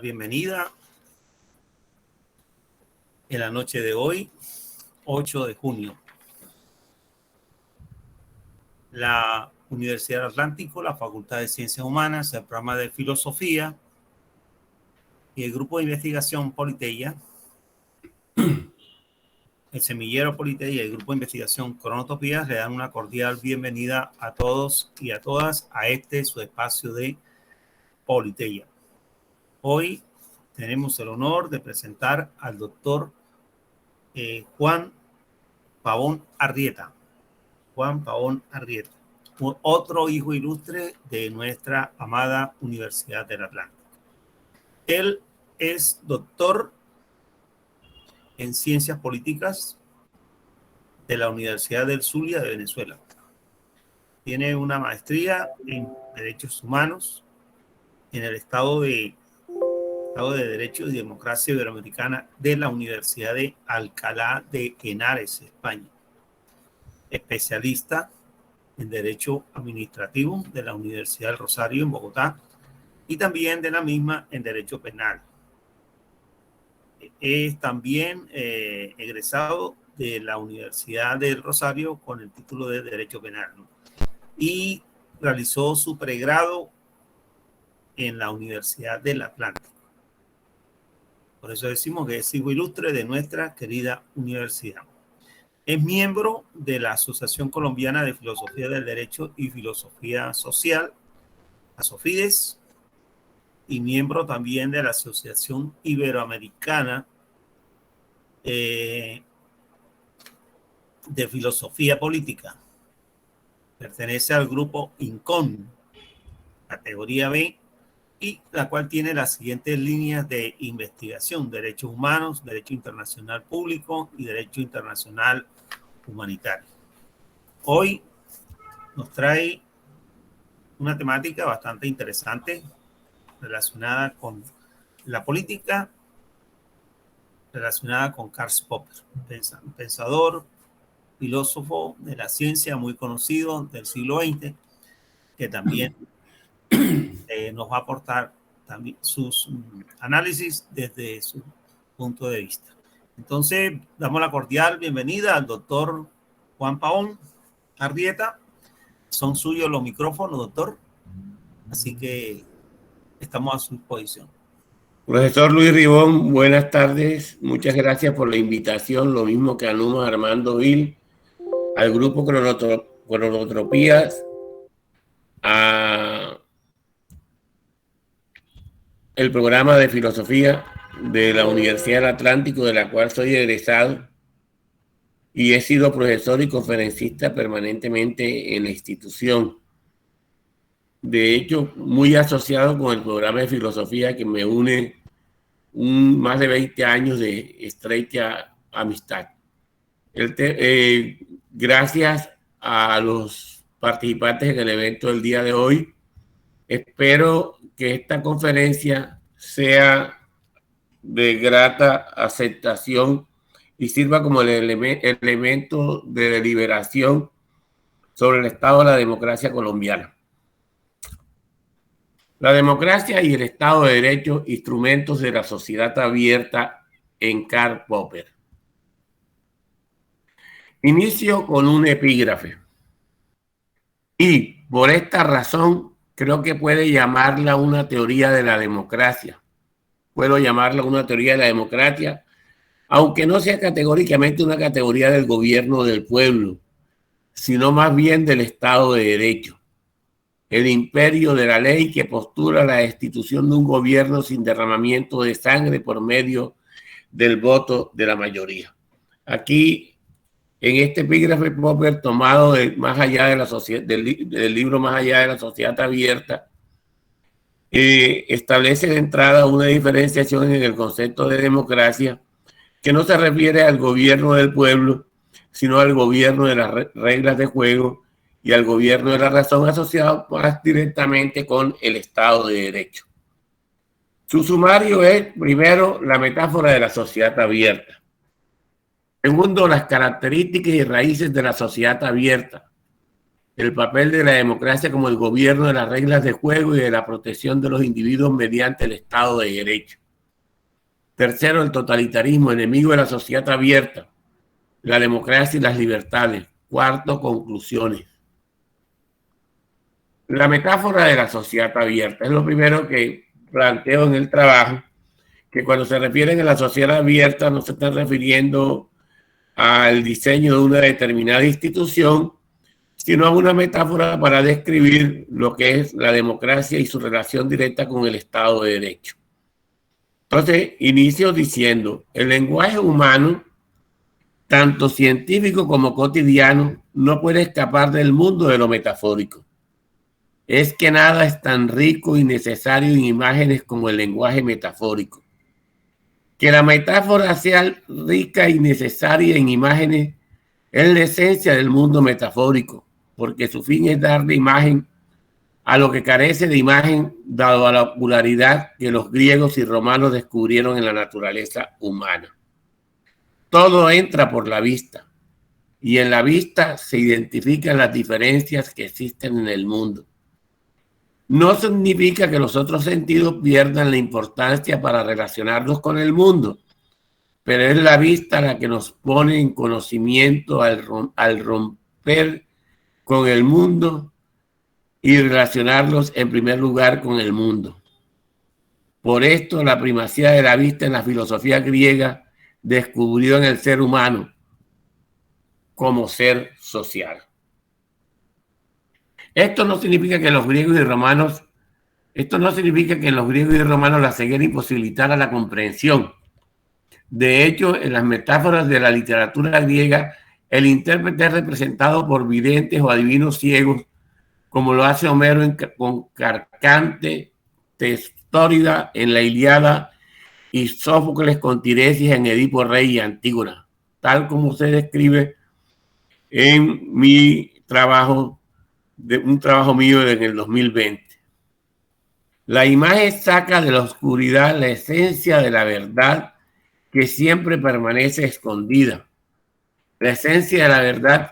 bienvenida en la noche de hoy, 8 de junio. La Universidad del Atlántico, la Facultad de Ciencias Humanas, el programa de Filosofía y el Grupo de Investigación Politeia, el Semillero Politeia y el Grupo de Investigación Cronotopías le dan una cordial bienvenida a todos y a todas a su espacio de Politeia. Hoy tenemos el honor de presentar al doctor Juan Pavón Arrieta. Juan Pavón Arrieta, otro hijo ilustre de nuestra amada Universidad del Atlántico. Él es doctor en Ciencias Políticas de la Universidad del Zulia de Venezuela. Tiene una maestría en Derechos Humanos en el Estado de Derecho y Democracia Iberoamericana de la Universidad de Alcalá de Henares, España. Especialista en Derecho Administrativo de la Universidad del Rosario en Bogotá y también de la misma en Derecho Penal. Es también egresado de la Universidad del Rosario con el título de Derecho Penal, ¿no? Y realizó su pregrado en la Universidad del Atlántico. Por eso decimos que es hijo ilustre de nuestra querida universidad. Es miembro de la Asociación Colombiana de Filosofía del Derecho y Filosofía Social, ASOFIDES, y miembro también de la Asociación Iberoamericana de Filosofía Política. Pertenece al grupo INCON, categoría B, y la cual tiene las siguientes líneas de investigación: derechos humanos, derecho internacional público y derecho internacional humanitario. Hoy nos trae una temática bastante interesante relacionada con la política, relacionada con Karl Popper, un pensador, filósofo de la ciencia muy conocido del siglo XX, que también nos va a aportar también sus análisis desde su punto de vista. Entonces, damos la cordial bienvenida al doctor Juan Pavón Arrieta. Son suyos los micrófonos, doctor. Así que estamos a su disposición. Profesor Luis Ribón, buenas tardes. Muchas gracias por la invitación, lo mismo que a Numa Armando Vil, al grupo Cronotopías, a el programa de filosofía de la Universidad del Atlántico, de la cual soy egresado y he sido profesor y conferencista permanentemente en la institución. De hecho, muy asociado con el programa de filosofía que me une más de 20 años de estrecha amistad. Gracias a los participantes en el evento del día de hoy. Espero que esta conferencia sea de grata aceptación y sirva como el elemento de deliberación sobre el estado de la democracia colombiana. La democracia y el Estado de Derecho, instrumentos de la sociedad abierta en Karl Popper. Inicio con un epígrafe. Y por esta razón creo que puede llamarla una teoría de la democracia. Puedo llamarla una teoría de la democracia, aunque no sea categóricamente una categoría del gobierno del pueblo, sino más bien del Estado de Derecho. El imperio de la ley que postula la destitución de un gobierno sin derramamiento de sangre por medio del voto de la mayoría. Aquí, en este epígrafe Popper, tomado más allá de la sociedad, del libro Más allá de la sociedad abierta, establece de entrada una diferenciación en el concepto de democracia que no se refiere al gobierno del pueblo, sino al gobierno de las reglas de juego y al gobierno de la razón, asociado más directamente con el Estado de Derecho. Su sumario es, primero, la metáfora de la sociedad abierta. Segundo, las características y raíces de la sociedad abierta. el papel de la democracia como el gobierno de las reglas de juego y de la protección de los individuos mediante el Estado de Derecho. Tercero, el totalitarismo, enemigo de la sociedad abierta, la democracia y las libertades. Cuarto, conclusiones. La metáfora de la sociedad abierta es lo primero que planteo en el trabajo, que cuando se refieren a la sociedad abierta no se están refiriendo al diseño de una determinada institución, sino a una metáfora para describir lo que es la democracia y su relación directa con el Estado de Derecho. Entonces, inicio diciendo, el lenguaje humano, tanto científico como cotidiano, no puede escapar del mundo de lo metafórico. Es que nada es tan rico y necesario en imágenes como el lenguaje metafórico. Que la metáfora sea rica y necesaria en imágenes es la esencia del mundo metafórico, porque su fin es darle imagen a lo que carece de imagen, dado a la ocularidad que los griegos y romanos descubrieron en la naturaleza humana. Todo entra por la vista, y en la vista se identifican las diferencias que existen en el mundo. No significa que los otros sentidos pierdan la importancia para relacionarnos con el mundo, pero es la vista la que nos pone en conocimiento al romper con el mundo y relacionarlos en primer lugar con el mundo. Por esto, la primacía de la vista en la filosofía griega descubrió en el ser humano como ser social. Esto no significa que en los griegos y romanos la ceguera imposibilitara la comprensión. De hecho, en las metáforas de la literatura griega, el intérprete es representado por videntes o adivinos ciegos, como lo hace Homero con Carcante, Testórida en la Ilíada y Sófocles con Tiresias en Edipo Rey y Antígona, tal como se describe en mi trabajo, un trabajo mío en el 2020. La imagen saca de la oscuridad la esencia de la verdad que siempre permanece escondida. La esencia de la verdad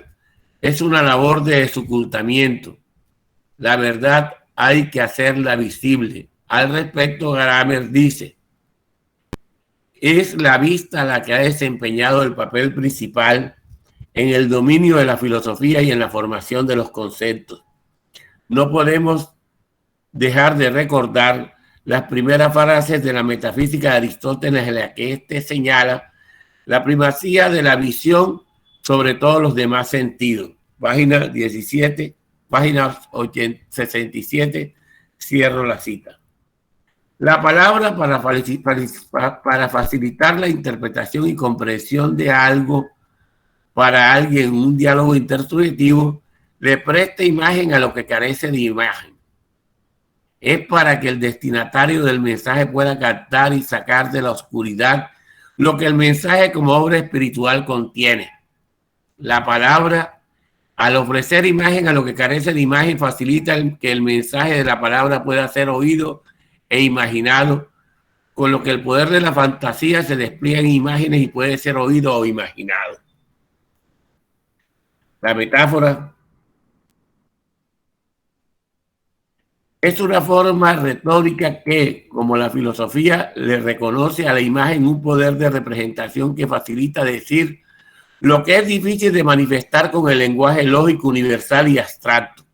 es una labor de desocultamiento. La verdad hay que hacerla visible. Al respecto, Gadamer dice, es la vista la que ha desempeñado el papel principal en el dominio de la filosofía y en la formación de los conceptos. No podemos dejar de recordar las primeras frases de la metafísica de Aristóteles en la que éste señala la primacía de la visión sobre todos los demás sentidos. Página 17, página 67, cierro la cita. La palabra para facilitar la interpretación y comprensión de algo para alguien, un diálogo intersubjetivo, le presta imagen a lo que carece de imagen. Es para que el destinatario del mensaje pueda captar y sacar de la oscuridad lo que el mensaje como obra espiritual contiene. La palabra, al ofrecer imagen a lo que carece de imagen, facilita que el mensaje de la palabra pueda ser oído e imaginado, con lo que el poder de la fantasía se despliega en imágenes y puede ser oído o imaginado. La metáfora es una forma retórica que, como la filosofía, le reconoce a la imagen un poder de representación que facilita decir lo que es difícil de manifestar con el lenguaje lógico, universal y abstracto.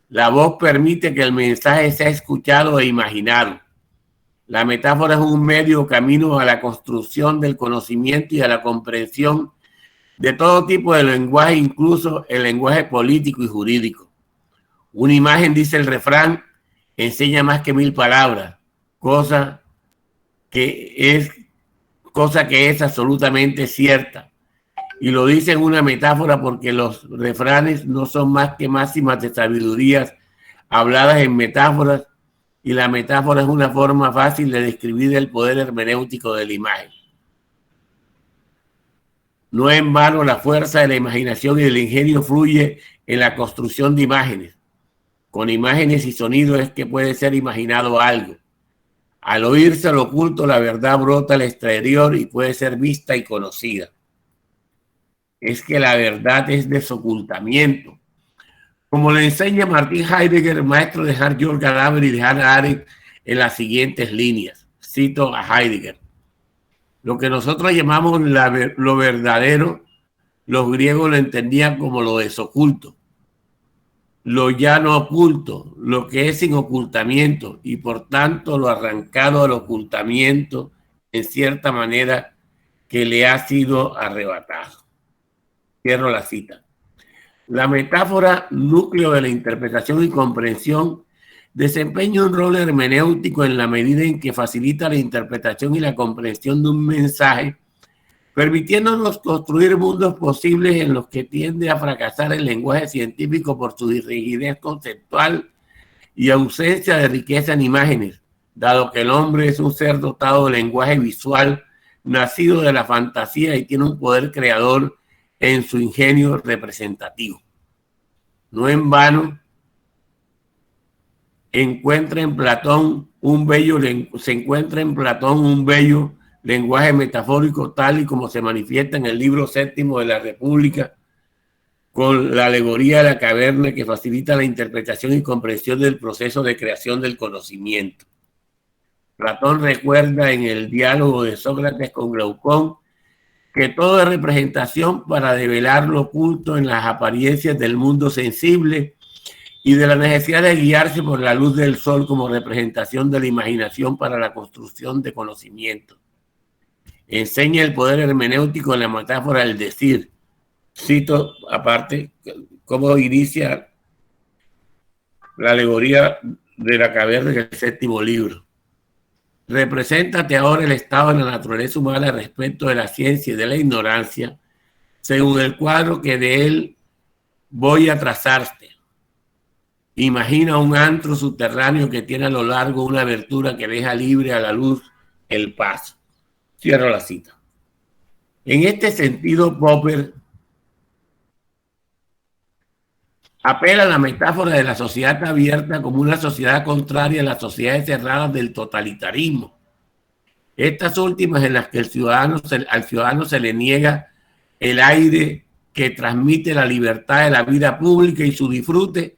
La voz permite que el mensaje sea escuchado e imaginado. La metáfora es un medio camino a la construcción del conocimiento y a la comprensión de todo tipo de lenguaje, incluso el lenguaje político y jurídico. Una imagen, dice el refrán, enseña más que 1000 palabras, cosa que es absolutamente cierta. Y lo dice en una metáfora porque los refranes no son más que máximas de sabidurías habladas en metáforas, y la metáfora es una forma fácil de describir el poder hermenéutico de la imagen. No en vano la fuerza de la imaginación y del ingenio fluye en la construcción de imágenes. Con imágenes y sonidos es que puede ser imaginado algo. Al oírse lo oculto, la verdad brota al exterior y puede ser vista y conocida. Es que la verdad es desocultamiento. Como le enseña Martin Heidegger, maestro de Hans-Jürgen Gadamer y de Hannah Arendt, en las siguientes líneas. Cito a Heidegger. Lo que nosotros llamamos lo verdadero, los griegos lo entendían como lo desoculto, lo ya no oculto, lo que es sin ocultamiento, y por tanto lo arrancado al ocultamiento, en cierta manera, que le ha sido arrebatado. Cierro la cita. La metáfora, núcleo de la interpretación y comprensión, desempeña un rol hermenéutico en la medida en que facilita la interpretación y la comprensión de un mensaje, permitiéndonos construir mundos posibles en los que tiende a fracasar el lenguaje científico por su rigidez conceptual y ausencia de riqueza en imágenes, dado que el hombre es un ser dotado de lenguaje visual, nacido de la fantasía y tiene un poder creador en su ingenio representativo. No en vano se encuentra en Platón un bello lenguaje metafórico tal y como se manifiesta en el libro séptimo de la República, con la alegoría de la caverna que facilita la interpretación y comprensión del proceso de creación del conocimiento. Platón recuerda en el diálogo de Sócrates con Glaucón que todo es representación para develar lo oculto en las apariencias del mundo sensible y de la necesidad de guiarse por la luz del sol como representación de la imaginación para la construcción de conocimiento. Enseña el poder hermenéutico en la metáfora del decir. Cito aparte cómo inicia la alegoría de la caverna en el séptimo libro. Represéntate ahora el estado de la naturaleza humana respecto de la ciencia y de la ignorancia, según el cuadro que de él voy a trazarte. Imagina un antro subterráneo que tiene a lo largo una abertura que deja libre a la luz el paso. Cierro la cita. En este sentido, Popper apela a la metáfora de la sociedad abierta como una sociedad contraria a las sociedades cerradas del totalitarismo. Estas últimas en las que al ciudadano se le niega el aire que transmite la libertad de la vida pública y su disfrute,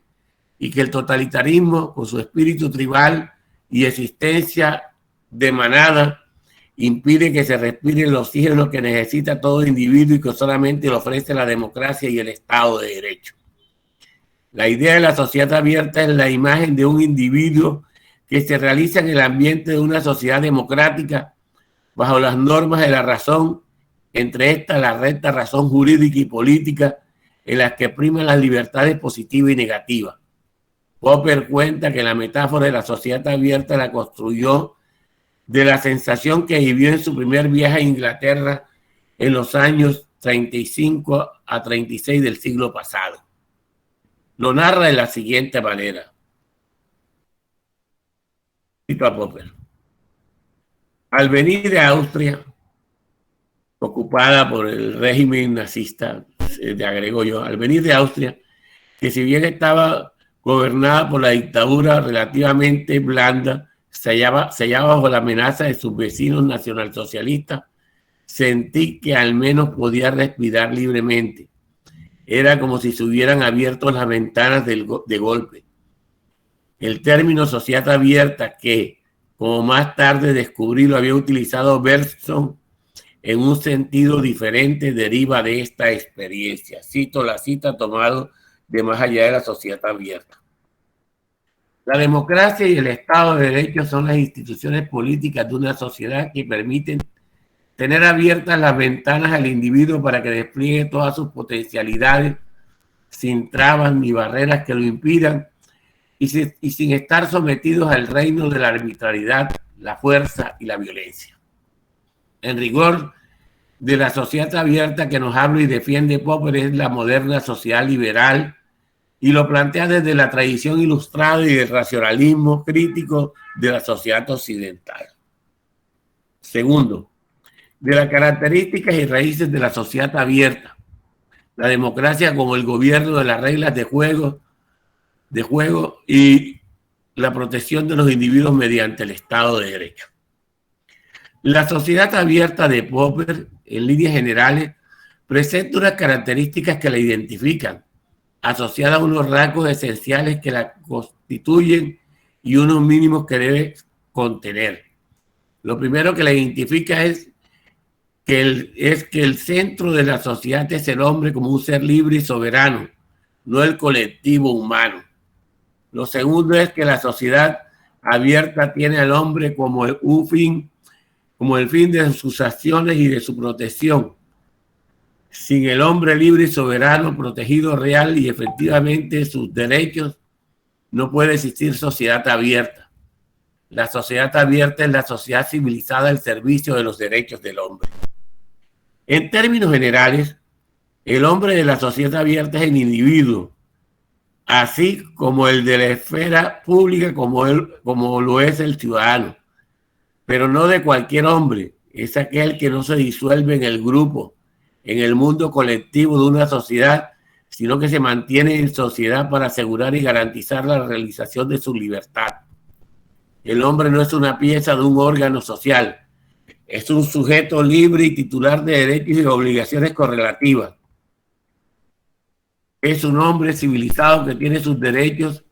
y que el totalitarismo, con su espíritu tribal y existencia de manada, impide que se respire el oxígeno que necesita todo individuo y que solamente le ofrece la democracia y el Estado de Derecho. La idea de la sociedad abierta es la imagen de un individuo que se realiza en el ambiente de una sociedad democrática bajo las normas de la razón, entre estas la recta razón jurídica y política en las que priman las libertades positivas y negativas. Popper cuenta que la metáfora de la sociedad abierta la construyó de la sensación que vivió en su primer viaje a Inglaterra en los años 35 a 36 del siglo pasado. Lo narra de la siguiente manera. Cito a Popper. Al venir de Austria, ocupada por el régimen nazista, le agrego yo, al venir de Austria, que si bien estaba gobernada por la dictadura relativamente blanda, se hallaba bajo la amenaza de sus vecinos nacionalsocialistas, sentí que al menos podía respirar libremente. Era como si se hubieran abierto las ventanas de golpe. El término sociedad abierta, que, como más tarde descubrí, lo había utilizado Bergson en un sentido diferente, deriva de esta experiencia. Cito la cita tomado de Más allá de la sociedad abierta. La democracia y el Estado de Derecho son las instituciones políticas de una sociedad que permiten tener abiertas las ventanas al individuo para que despliegue todas sus potencialidades sin trabas ni barreras que lo impidan y sin estar sometidos al reino de la arbitrariedad, la fuerza y la violencia. En rigor, de la sociedad abierta que nos habla y defiende Popper es la moderna sociedad liberal, y lo plantea desde la tradición ilustrada y el racionalismo crítico de la sociedad occidental. Segundo, de las características y raíces de la sociedad abierta, la democracia como el gobierno de las reglas de juego y la protección de los individuos mediante el Estado de Derecho. La sociedad abierta de Popper, en líneas generales, presenta unas características que la identifican, asociada a unos rasgos esenciales que la constituyen y unos mínimos que debe contener. Lo primero que la identifica es que el centro de la sociedad es el hombre como un ser libre y soberano, no el colectivo humano. Lo segundo es que la sociedad abierta tiene al hombre como un fin, como el fin de sus acciones y de su protección. Sin el hombre libre y soberano, protegido real y efectivamente sus derechos, no puede existir sociedad abierta. La sociedad abierta es la sociedad civilizada al servicio de los derechos del hombre. En términos generales, el hombre de la sociedad abierta es el individuo, así como el de la esfera pública, como lo es el ciudadano, pero no de cualquier hombre. Es aquel que no se disuelve en el grupo, en el mundo colectivo de una sociedad, sino que se mantiene en sociedad para asegurar y garantizar la realización de su libertad. El hombre no es una pieza de un órgano social, es un sujeto libre y titular de derechos y obligaciones correlativas. Es un hombre civilizado que tiene sus derechos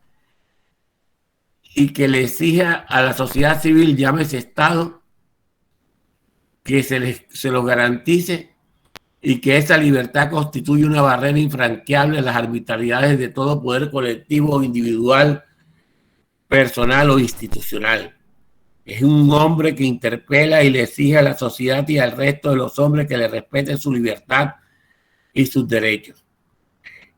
y que le exija a la sociedad civil, llámese Estado, que se lo garantice y que esa libertad constituye una barrera infranqueable a las arbitrariedades de todo poder colectivo, individual, personal o institucional. Es un hombre que interpela y le exige a la sociedad y al resto de los hombres que le respeten su libertad y sus derechos.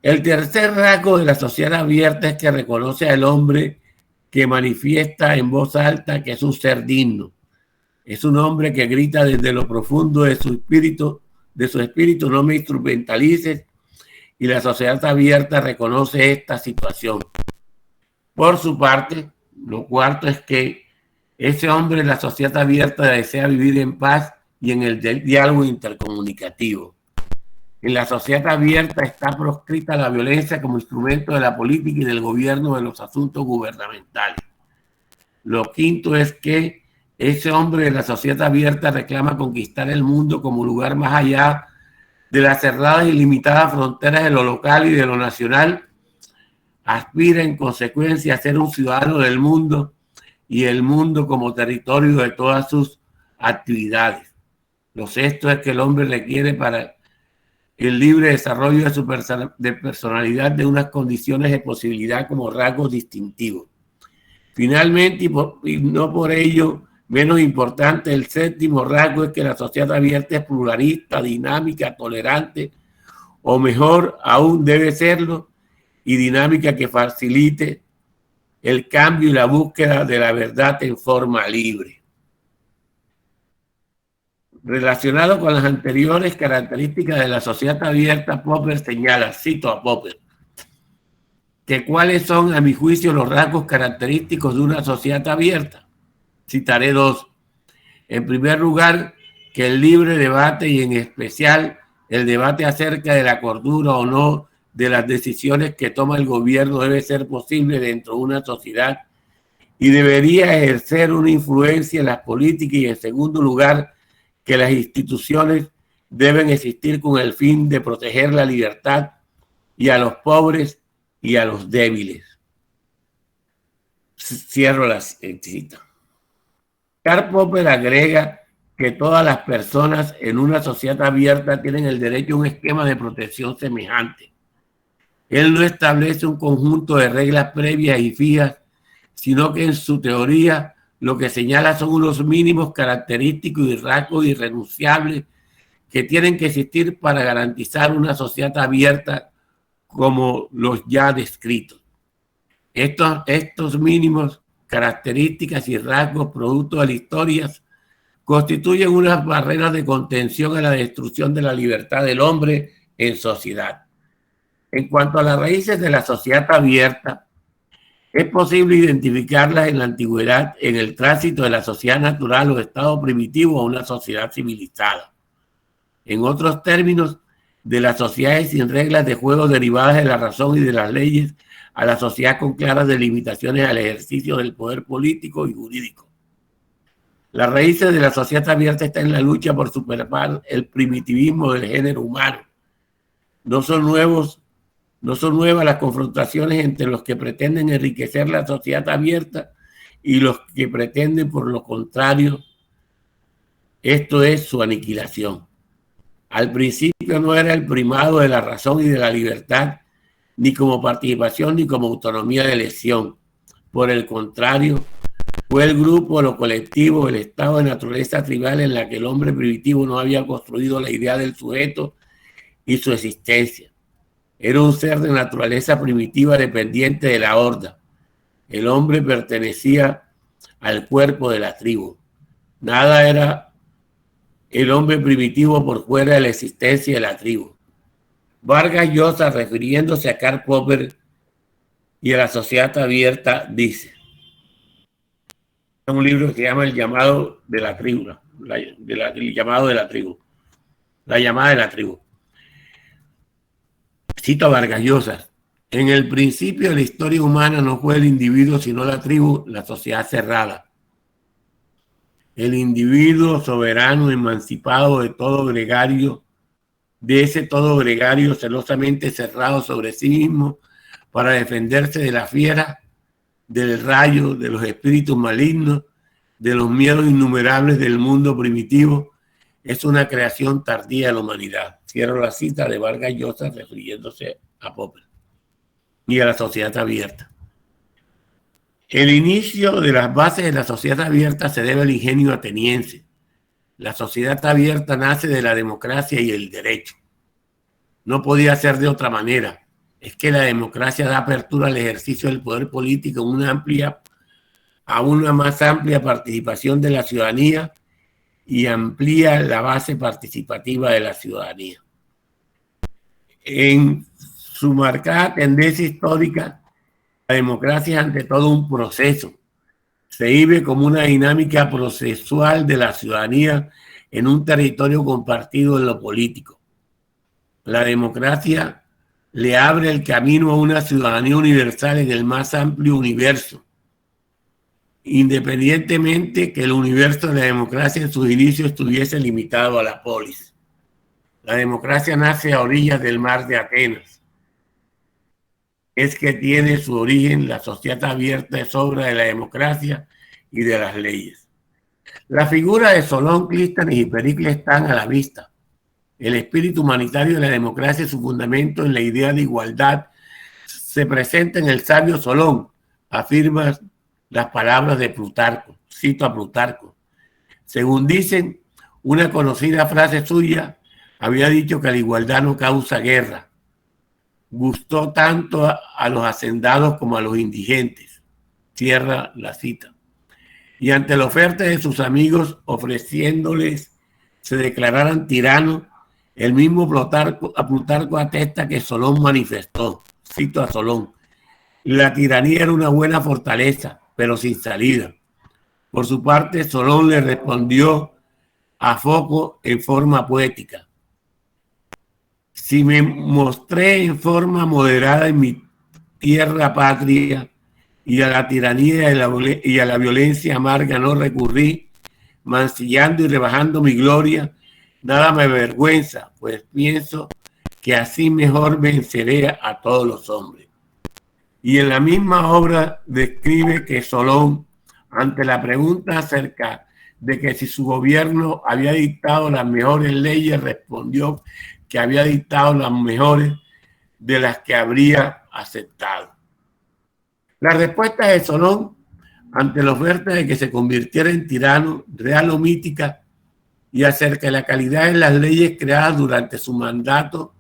El tercer rasgo de la sociedad abierta es que reconoce al hombre que manifiesta en voz alta que es un ser digno. Es un hombre que grita desde lo profundo de su espíritu, no me instrumentalices, y la sociedad abierta reconoce esta situación. Por su parte, lo cuarto es que ese hombre en la sociedad abierta desea vivir en paz y en el diálogo intercomunicativo. En la sociedad abierta está proscrita la violencia como instrumento de la política y del gobierno de los asuntos gubernamentales. Lo quinto es que ese hombre de la sociedad abierta reclama conquistar el mundo como lugar más allá de las cerradas y limitadas fronteras de lo local y de lo nacional. Aspira en consecuencia a ser un ciudadano del mundo y el mundo como territorio de todas sus actividades. Lo sexto es que el hombre requiere para el libre desarrollo de su personalidad de unas condiciones de posibilidad como rasgos distintivos. Finalmente, y no por ello menos importante, el séptimo rasgo es que la sociedad abierta es pluralista, dinámica, tolerante, o mejor aún debe serlo, y dinámica que facilite el cambio y la búsqueda de la verdad en forma libre. Relacionado con las anteriores características de la sociedad abierta, Popper señala, cito a Popper, que cuáles son, a mi juicio, los rasgos característicos de una sociedad abierta. Citaré dos. En primer lugar, que el libre debate y en especial el debate acerca de la cordura o no de las decisiones que toma el gobierno debe ser posible dentro de una sociedad y debería ejercer una influencia en las políticas, y en segundo lugar, que las instituciones deben existir con el fin de proteger la libertad y a los pobres y a los débiles. Cierro la cita. Karl Popper agrega que todas las personas en una sociedad abierta tienen el derecho a un esquema de protección semejante. Él no establece un conjunto de reglas previas y fijas, sino que en su teoría lo que señala son unos mínimos característicos y rasgos irrenunciables que tienen que existir para garantizar una sociedad abierta como los ya descritos. Estos mínimos características y rasgos producto de la historia constituyen unas barreras de contención a la destrucción de la libertad del hombre en sociedad. En cuanto a las raíces de la sociedad abierta, es posible identificarlas en la antigüedad en el tránsito de la sociedad natural o estado primitivo a una sociedad civilizada. En otros términos, de las sociedades sin reglas de juego derivadas de la razón y de las leyes a la sociedad con claras delimitaciones al ejercicio del poder político y jurídico. Las raíces de la sociedad abierta están en la lucha por superar el primitivismo del género humano. No son nuevos No son nuevas las confrontaciones entre los que pretenden enriquecer la sociedad abierta y los que pretenden, por lo contrario, esto es su aniquilación. Al principio no era el primado de la razón y de la libertad, ni como participación ni como autonomía de elección. Por el contrario, fue el grupo, lo colectivo, el estado de naturaleza tribal en la que el hombre primitivo no había construido la idea del sujeto y su existencia. Era un ser de naturaleza primitiva dependiente de la horda. El hombre pertenecía al cuerpo de la tribu. Nada era el hombre primitivo por fuera de la existencia de la tribu. Vargas Llosa, refiriéndose a Karl Popper y a la sociedad abierta, dice, un libro que se llama El llamado de la tribu, el llamado de la tribu, la llamada de la tribu. Cito a Vargas Llosa: en el principio de la historia humana no fue el individuo sino la tribu, la sociedad cerrada. El individuo soberano, emancipado de todo gregario, de ese todo gregario celosamente cerrado sobre sí mismo para defenderse de la fiera, del rayo, de los espíritus malignos, de los miedos innumerables del mundo primitivo, es una creación tardía de la humanidad. Cierro la cita de Vargas Llosa refiriéndose a Popper y a la sociedad abierta. El inicio de las bases de la sociedad abierta se debe al ingenio ateniense. La sociedad abierta nace de la democracia y el derecho. No podía ser de otra manera. Es que la democracia da apertura al ejercicio del poder político a una más amplia participación de la ciudadanía y amplía la base participativa de la ciudadanía. En su marcada tendencia histórica, la democracia es ante todo un proceso. Se vive como una dinámica procesual de la ciudadanía en un territorio compartido en lo político. La democracia le abre el camino a una ciudadanía universal en el más amplio universo, independientemente que el universo de la democracia en sus inicios estuviese limitado a la polis. La democracia nace a orillas del mar de Atenas. Es que tiene su origen la sociedad abierta, es obra de la democracia y de las leyes. La figura de Solón, Clístenes y Pericles están a la vista. El espíritu humanitario de la democracia y su fundamento en la idea de igualdad se presenta en el sabio Solón, afirma las palabras de Plutarco. Cito a Plutarco. Según dicen, una conocida frase suya había dicho que la igualdad no causa guerra. Gustó tanto a los hacendados como a los indigentes. Cierra la cita. Y ante la oferta de sus amigos ofreciéndoles se declararan tiranos, el mismo Plutarco atesta que Solón manifestó, cito a Solón, la tiranía era una buena fortaleza, pero sin salida. Por su parte, Solón le respondió a Foco en forma poética: si me mostré en forma moderada en mi tierra patria y a la tiranía y a la violencia amarga no recurrí, mancillando y rebajando mi gloria, nada me avergüenza, pues pienso que así mejor venceré a todos los hombres. Y en la misma obra describe que Solón, ante la pregunta acerca de que si su gobierno había dictado las mejores leyes, respondió que había dictado las mejores de las que habría aceptado. La respuesta de Solón ante la oferta de que se convirtiera en tirano, real o mítica, y acerca de la calidad de las leyes creadas durante su mandato,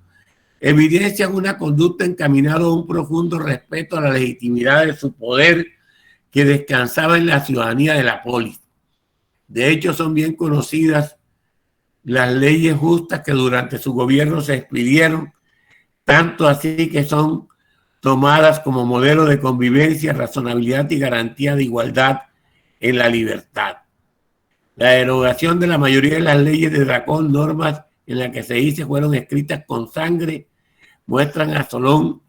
evidencian una conducta encaminada a un profundo respeto a la legitimidad de su poder que descansaba en la ciudadanía de la polis. De hecho, son bien conocidas las leyes justas que durante su gobierno se expidieron, tanto así que son tomadas como modelo de convivencia, razonabilidad y garantía de igualdad en la libertad. La derogación de la mayoría de las leyes de Dracón, normas en las que se dice fueron escritas con sangre, muestran en Solón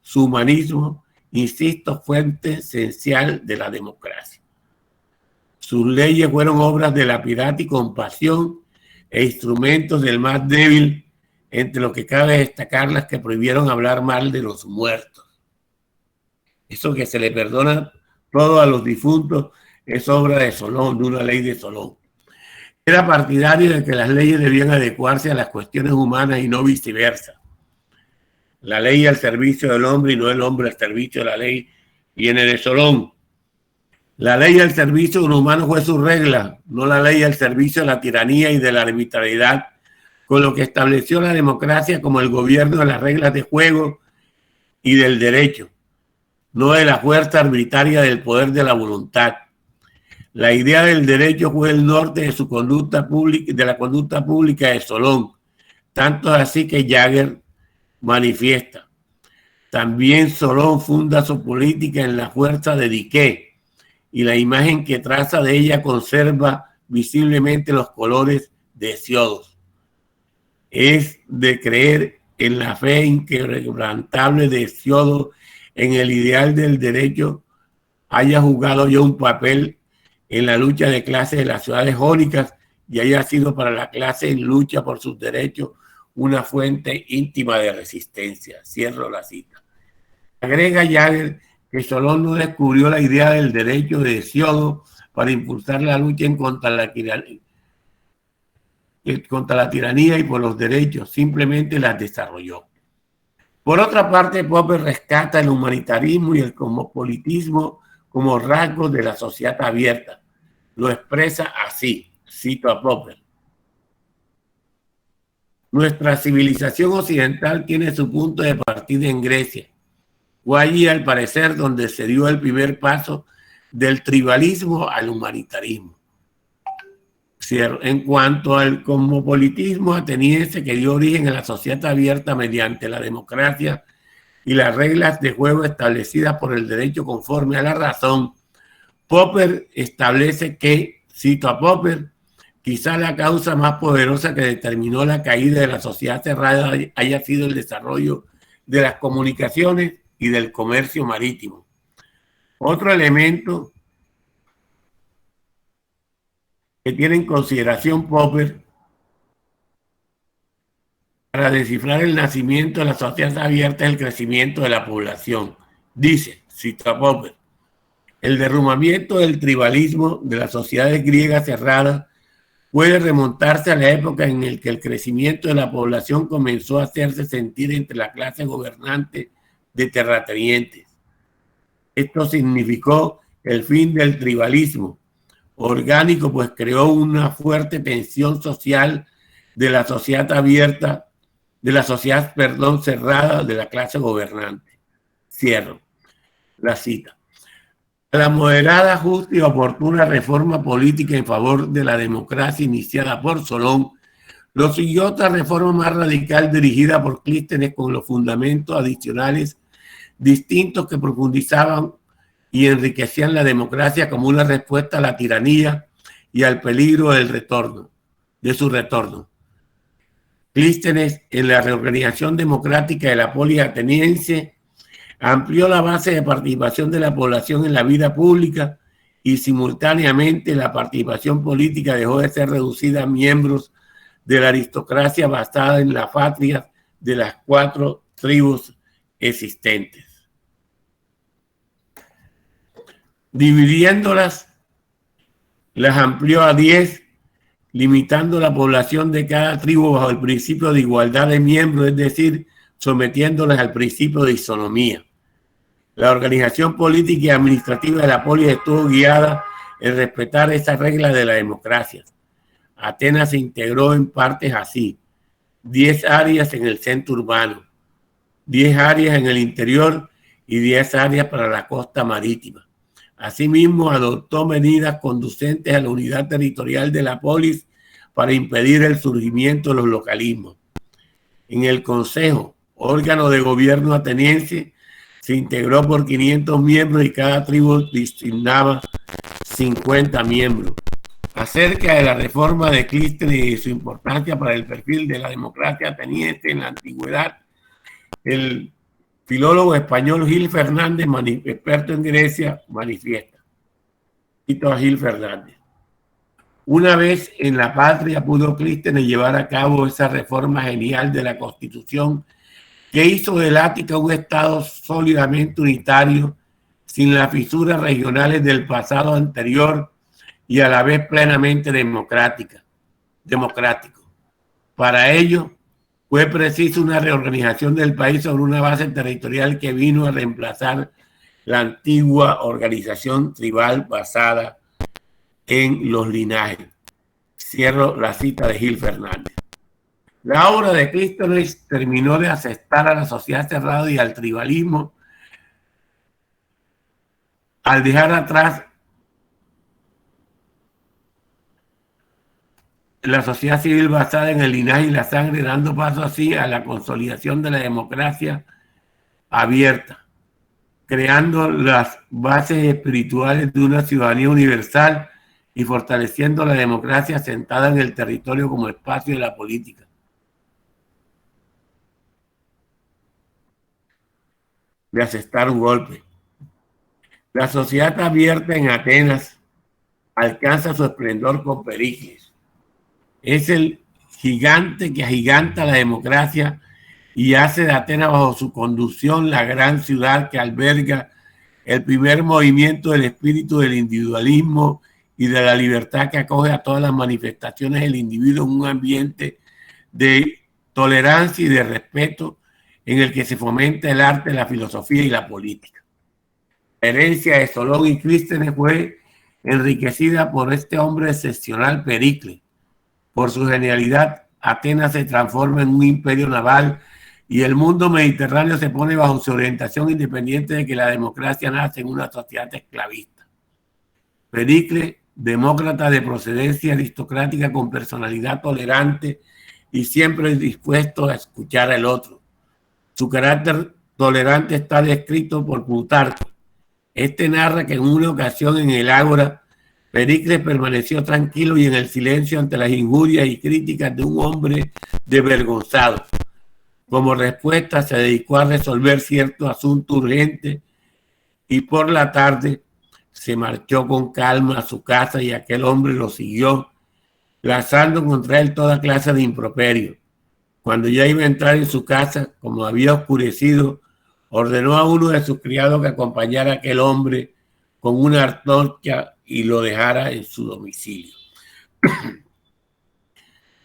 su humanismo, insisto, fuente esencial de la democracia. Sus leyes fueron obras de la piedad y compasión e instrumentos del más débil entre lo que cabe destacar las que prohibieron hablar mal de los muertos. Eso que se le perdona todo a los difuntos es obra de Solón, de una ley de Solón. Era partidario de que las leyes debían adecuarse a las cuestiones humanas y no viceversa. La ley al servicio del hombre y no el hombre al servicio de la ley viene de Solón. La ley al servicio de un humano fue su regla, no la ley al servicio de la tiranía y de la arbitrariedad, con lo que estableció la democracia como el gobierno de las reglas de juego y del derecho, no de la fuerza arbitraria del poder de la voluntad. La idea del derecho fue el norte de su conducta pública, de la conducta pública de Solón, tanto así que Jagger manifiesta. También Solón funda su política en la fuerza de Dique, y la imagen que traza de ella conserva visiblemente los colores de Hesiodos. Es de creer en la fe inquebrantable de Hesiodo en el ideal del derecho haya jugado ya un papel en la lucha de clases de las ciudades jónicas y haya sido para la clase en lucha por sus derechos una fuente íntima de resistencia. Cierro la cita. Agrega Jagger que Solón no descubrió la idea del derecho de Hesiodo para impulsar la lucha en contra la tiranía y por los derechos, simplemente las desarrolló. Por otra parte, Popper rescata el humanitarismo y el cosmopolitismo como rasgos de la sociedad abierta. Lo expresa así, cito a Popper. Nuestra civilización occidental tiene su punto de partida en Grecia. Fue allí, al parecer, donde se dio el primer paso del tribalismo al humanitarismo. En cuanto al cosmopolitismo ateniense que dio origen a la sociedad abierta mediante la democracia y las reglas de juego establecidas por el derecho conforme a la razón, Popper establece que, cito a Popper, quizá la causa más poderosa que determinó la caída de la sociedad cerrada haya sido el desarrollo de las comunicaciones y del comercio marítimo. Otro elemento que tiene en consideración Popper para descifrar el nacimiento de la sociedad abierta es el crecimiento de la población. Dice, cito a Popper, el derrumbamiento del tribalismo de las sociedades griegas cerradas puede remontarse a la época en la que el crecimiento de la población comenzó a hacerse sentir entre la clase gobernante de terratenientes. Esto significó el fin del tribalismo orgánico, pues creó una fuerte tensión social de la sociedad abierta, de la sociedad, cerrada de la clase gobernante. Cierro la cita. La moderada, justa y oportuna reforma política en favor de la democracia iniciada por Solón lo siguió otra reforma más radical dirigida por Clístenes con los fundamentos adicionales distintos que profundizaban y enriquecían la democracia como una respuesta a la tiranía y al peligro de su retorno. Clístenes, en la reorganización democrática de la polis ateniense, amplió la base de participación de la población en la vida pública y simultáneamente la participación política dejó de ser reducida a miembros de la aristocracia basada en la patria de las 4 tribus existentes. Dividiéndolas, las amplió a 10, limitando la población de cada tribu bajo el principio de igualdad de miembros, es decir, sometiéndolas al principio de isonomía. La organización política y administrativa de la polis estuvo guiada en respetar esas reglas de la democracia. Atenas se integró en partes así: 10 áreas en el centro urbano, 10 áreas en el interior y 10 áreas para la costa marítima. Asimismo, adoptó medidas conducentes a la unidad territorial de la polis para impedir el surgimiento de los localismos. En el Consejo, órgano de gobierno ateniense, se integró por 500 miembros y cada tribu designaba 50 miembros. Acerca de la reforma de Clístenes y su importancia para el perfil de la democracia ateniense en la antigüedad, el filólogo español Gil Fernández, experto en Grecia, manifiesta. Cito a Gil Fernández. Una vez en la patria pudo Clístenes llevar a cabo esa reforma genial de la Constitución que hizo del Ática un Estado sólidamente unitario, sin las fisuras regionales del pasado anterior y a la vez plenamente democrático. Para ello, fue preciso una reorganización del país sobre una base territorial que vino a reemplazar la antigua organización tribal basada en los linajes. Cierro la cita de Gil Fernández. La obra de Clístenes terminó de aceptar a la sociedad cerrada y al tribalismo al dejar atrás la sociedad civil basada en el linaje y la sangre, dando paso así a la consolidación de la democracia abierta, creando las bases espirituales de una ciudadanía universal y fortaleciendo la democracia sentada en el territorio como espacio de la política. De asestar un golpe. La sociedad abierta en Atenas alcanza su esplendor con Pericles. Es el gigante que agiganta la democracia y hace de Atenas bajo su conducción la gran ciudad que alberga el primer movimiento del espíritu del individualismo y de la libertad, que acoge a todas las manifestaciones del individuo en un ambiente de tolerancia y de respeto en el que se fomenta el arte, la filosofía y la política. La herencia de Solón y Clístenes fue enriquecida por este hombre excepcional, Pericles. Por su genialidad, Atenas se transforma en un imperio naval y el mundo mediterráneo se pone bajo su orientación, independiente de que la democracia nace en una sociedad esclavista. Pericles, demócrata de procedencia aristocrática con personalidad tolerante y siempre dispuesto a escuchar al otro. Su carácter tolerante está descrito por Plutarco. Este narra que en una ocasión en el Ágora, Pericles permaneció tranquilo y en el silencio ante las injurias y críticas de un hombre desvergonzado. Como respuesta, se dedicó a resolver cierto asunto urgente y por la tarde se marchó con calma a su casa y aquel hombre lo siguió, lanzando contra él toda clase de improperios. Cuando ya iba a entrar en su casa, como había oscurecido, ordenó a uno de sus criados que acompañara a aquel hombre con una antorcha y lo dejara en su domicilio.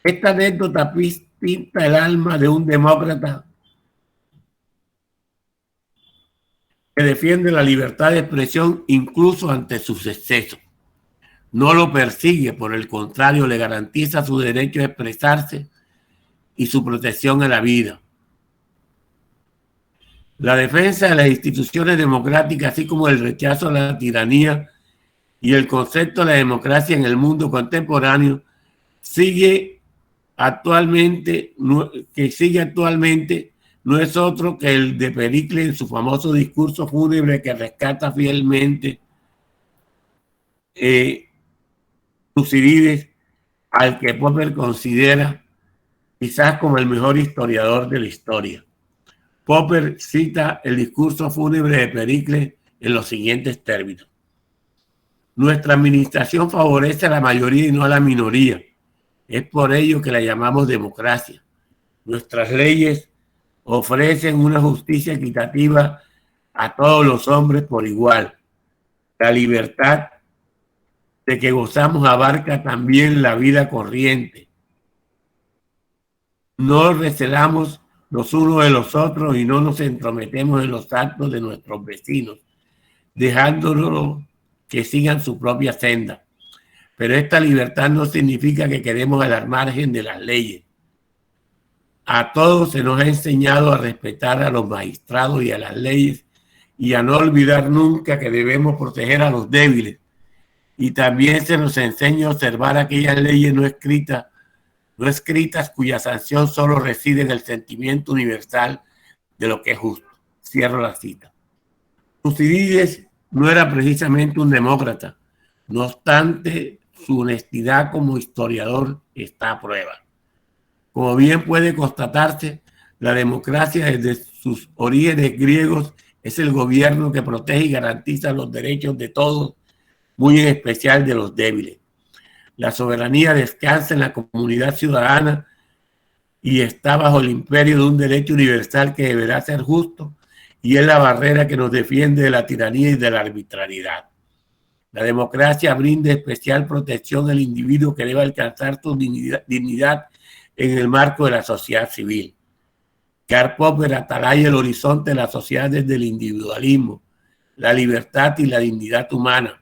Esta anécdota pinta el alma de un demócrata que defiende la libertad de expresión incluso ante sus excesos. No lo persigue, por el contrario, le garantiza su derecho a expresarse y su protección a la vida. La defensa de las instituciones democráticas, así como el rechazo a la tiranía y el concepto de la democracia en el mundo contemporáneo, sigue actualmente, no es otro que el de Pericles en su famoso discurso fúnebre que rescata fielmente Tucídides, al que Popper considera quizás como el mejor historiador de la historia. Popper cita el discurso fúnebre de Pericles en los siguientes términos: nuestra administración favorece a la mayoría y no a la minoría. Es por ello que la llamamos democracia. Nuestras leyes ofrecen una justicia equitativa a todos los hombres por igual. La libertad de que gozamos abarca también la vida corriente. No recelamos los unos de los otros y no nos entrometemos en los actos de nuestros vecinos, dejándolos que sigan su propia senda. Pero esta libertad no significa que quedemos al margen de las leyes. A todos se nos ha enseñado a respetar a los magistrados y a las leyes y a no olvidar nunca que debemos proteger a los débiles. Y también se nos enseña a observar aquellas leyes no escritas cuya sanción solo reside en el sentimiento universal de lo que es justo. Cierro la cita. Tucídides no era precisamente un demócrata, no obstante, su honestidad como historiador está a prueba. Como bien puede constatarse, la democracia desde sus orígenes griegos es el gobierno que protege y garantiza los derechos de todos, muy en especial de los débiles. La soberanía descansa en la comunidad ciudadana y está bajo el imperio de un derecho universal que deberá ser justo y es la barrera que nos defiende de la tiranía y de la arbitrariedad. La democracia brinda especial protección al individuo que debe alcanzar su dignidad en el marco de la sociedad civil. Karl Popper atalaya el horizonte de la sociedad desde el individualismo, la libertad y la dignidad humana,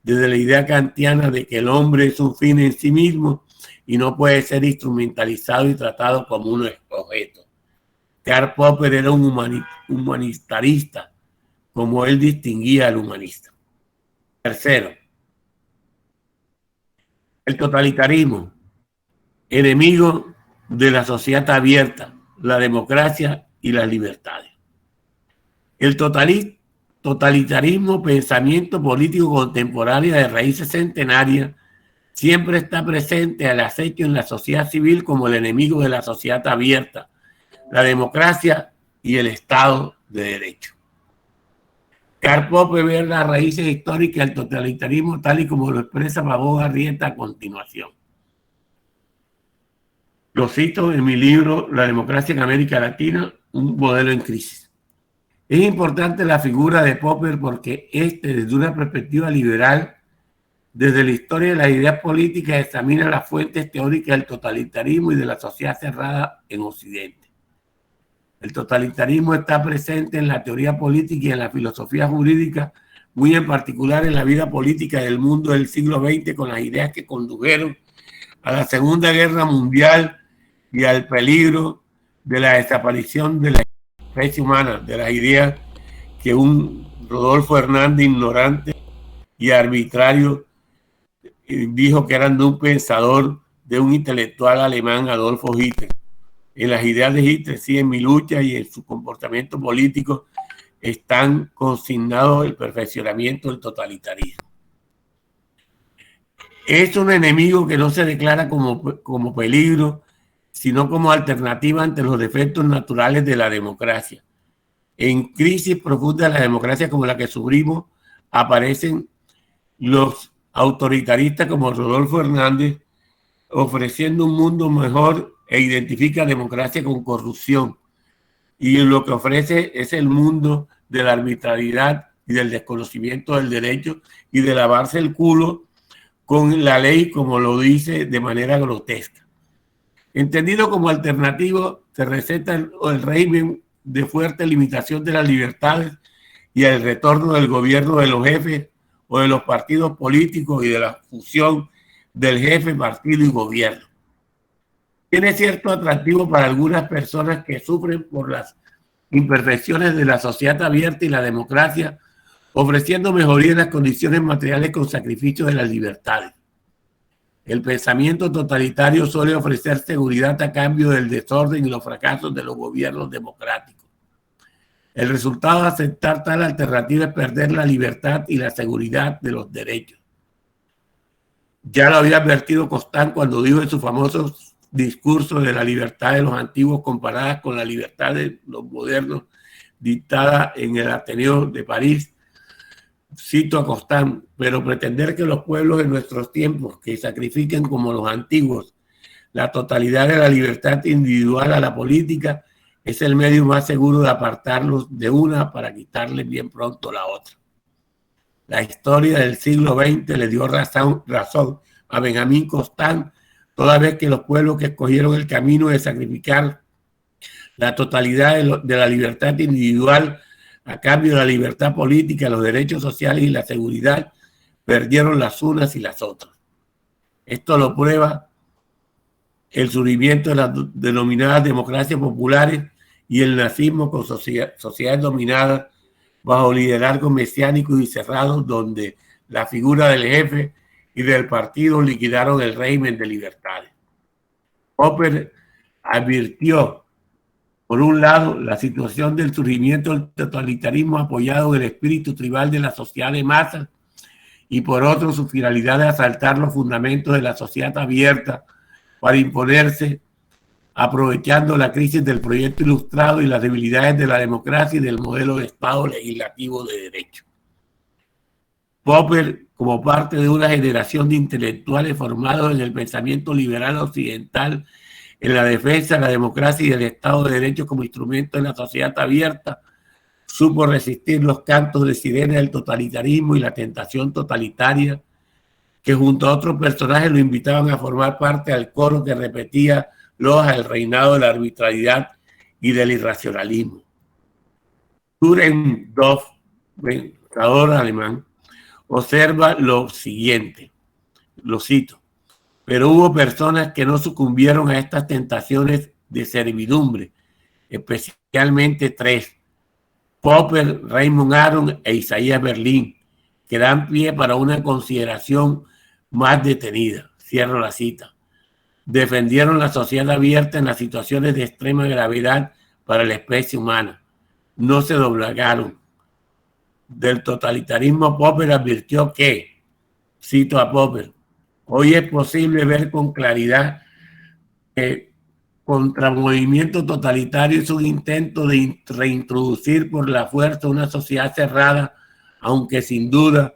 desde la idea kantiana de que el hombre es un fin en sí mismo y no puede ser instrumentalizado y tratado como un objeto. Karl Popper era un humanitarista, como él distinguía al humanista. Tercero, el totalitarismo, enemigo de la sociedad abierta, la democracia y las libertades. El totalitarismo, pensamiento político contemporáneo de raíces centenarias, siempre está presente al acecho en la sociedad civil como el enemigo de la sociedad abierta, la democracia y el Estado de Derecho. Karl Popper ve las raíces históricas del totalitarismo tal y como lo expresa Baboga Arrieta a continuación. Lo cito en mi libro La democracia en América Latina, un modelo en crisis. Es importante la figura de Popper porque desde una perspectiva liberal, desde la historia de las ideas políticas, examina las fuentes teóricas del totalitarismo y de la sociedad cerrada en Occidente. El totalitarismo está presente en la teoría política y en la filosofía jurídica, muy en particular en la vida política del mundo del siglo XX, con las ideas que condujeron a la Segunda Guerra Mundial y al peligro de la desaparición de la especie humana, de las ideas que un Rodolfo Hernández ignorante y arbitrario dijo que eran de un pensador, de un intelectual alemán, Adolfo Hitler. En las ideas de Hitler, sí, en mi lucha y en su comportamiento político están consignados el perfeccionamiento del totalitarismo. Es un enemigo que no se declara como peligro, sino como alternativa ante los defectos naturales de la democracia. En crisis profunda de la democracia como la que sufrimos, aparecen los autoritaristas como Rodolfo Hernández, ofreciendo un mundo mejor e identifica democracia con corrupción. Y lo que ofrece es el mundo de la arbitrariedad y del desconocimiento del derecho y de lavarse el culo con la ley, como lo dice de manera grotesca. Entendido como alternativo, se receta el régimen de fuerte limitación de las libertades y el retorno del gobierno de los jefes o de los partidos políticos y de la fusión del jefe, partido y gobierno. Tiene cierto atractivo para algunas personas que sufren por las imperfecciones de la sociedad abierta y la democracia, ofreciendo mejoría en las condiciones materiales con sacrificio de las libertades. El pensamiento totalitario suele ofrecer seguridad a cambio del desorden y los fracasos de los gobiernos democráticos. El resultado de aceptar tal alternativa es perder la libertad y la seguridad de los derechos. Ya lo había advertido Costán cuando dijo en su famoso discurso de la libertad de los antiguos comparada con la libertad de los modernos dictada en el Ateneo de París. Cito a Costán: pero pretender que los pueblos de nuestros tiempos que sacrifiquen como los antiguos la totalidad de la libertad individual a la política es el medio más seguro de apartarlos de una para quitarles bien pronto la otra. La historia del siglo XX le dio razón a Benjamín Constant, toda vez que los pueblos que escogieron el camino de sacrificar la totalidad de la libertad individual a cambio de la libertad política, los derechos sociales y la seguridad, perdieron las unas y las otras. Esto lo prueba el surgimiento de las denominadas democracias populares y el nazismo con sociedades dominadas bajo liderazgo mesiánico y cerrado, donde la figura del jefe y del partido liquidaron el régimen de libertades. Popper advirtió, por un lado, la situación del surgimiento del totalitarismo apoyado en el espíritu tribal de la sociedad de masas y por otro su finalidad de asaltar los fundamentos de la sociedad abierta para imponerse, aprovechando la crisis del proyecto ilustrado y las debilidades de la democracia y del modelo de Estado legislativo de derecho. Popper, como parte de una generación de intelectuales formados en el pensamiento liberal occidental, en la defensa de la democracia y el Estado de Derecho como instrumento de la sociedad abierta, supo resistir los cantos de sirena del totalitarismo y la tentación totalitaria que junto a otros personajes lo invitaban a formar parte del coro que repetía loas del reinado de la arbitrariedad y del irracionalismo. Durendorf, pensador alemán, observa lo siguiente, lo cito: pero hubo personas que no sucumbieron a estas tentaciones de servidumbre, especialmente tres: Popper, Raymond Aron e Isaías Berlin, que dan pie para una consideración más detenida. Cierro la cita. Defendieron la sociedad abierta en las situaciones de extrema gravedad para la especie humana. No se doblegaron. Del totalitarismo, Popper advirtió que, cito a Popper, hoy es posible ver con claridad que contra movimiento totalitario es un intento de reintroducir por la fuerza una sociedad cerrada, aunque sin duda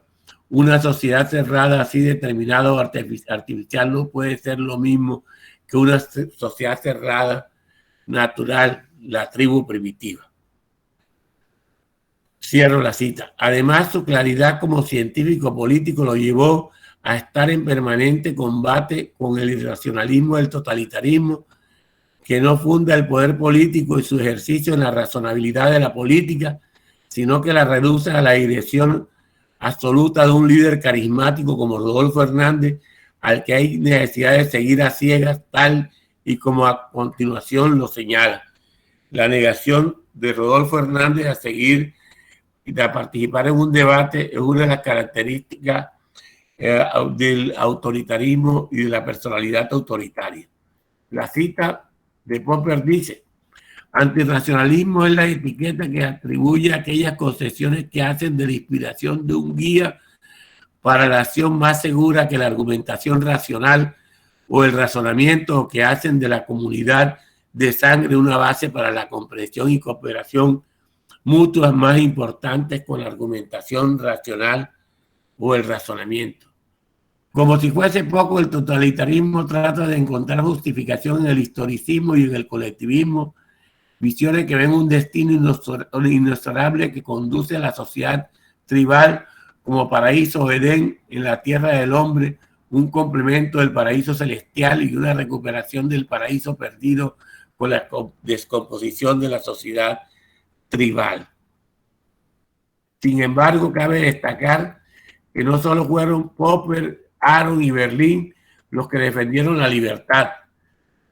una sociedad cerrada así determinada o artificial no puede ser lo mismo que una sociedad cerrada natural, la tribu primitiva. Cierro la cita. Además, su claridad como científico político lo llevó a estar en permanente combate con el irracionalismo del totalitarismo, que no funda el poder político y su ejercicio en la razonabilidad de la política, sino que la reduce a la dirección absoluta de un líder carismático como Rodolfo Hernández, al que hay necesidad de seguir a ciegas, tal y como a continuación lo señala. La negación de Rodolfo Hernández a seguir y a participar en un debate es una de las características del autoritarismo y de la personalidad autoritaria. La cita de Popper dice: antirracionalismo es la etiqueta que atribuye a aquellas concesiones que hacen de la inspiración de un guía para la acción más segura que la argumentación racional o el razonamiento, que hacen de la comunidad de sangre una base para la comprensión y cooperación mutuas más importantes con la argumentación racional o el razonamiento. Como si fuese poco, el totalitarismo trata de encontrar justificación en el historicismo y en el colectivismo, visiones que ven un destino inexorable que conduce a la sociedad tribal como paraíso o Edén en la tierra del hombre, un complemento del paraíso celestial y una recuperación del paraíso perdido con la descomposición de la sociedad tribal. Sin embargo, cabe destacar que no solo fueron Popper, Aron y Berlin los que defendieron la libertad,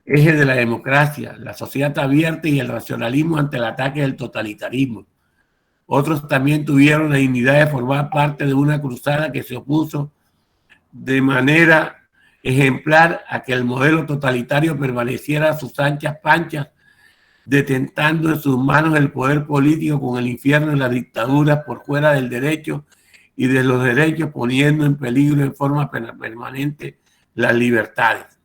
eje de la democracia, la sociedad abierta y el racionalismo ante el ataque del totalitarismo. Otros también tuvieron la dignidad de formar parte de una cruzada que se opuso de manera ejemplar a que el modelo totalitario permaneciera a sus anchas panchas, detentando en sus manos el poder político con el infierno de la dictadura por fuera del derecho y de los derechos, poniendo en peligro en forma permanente las libertades,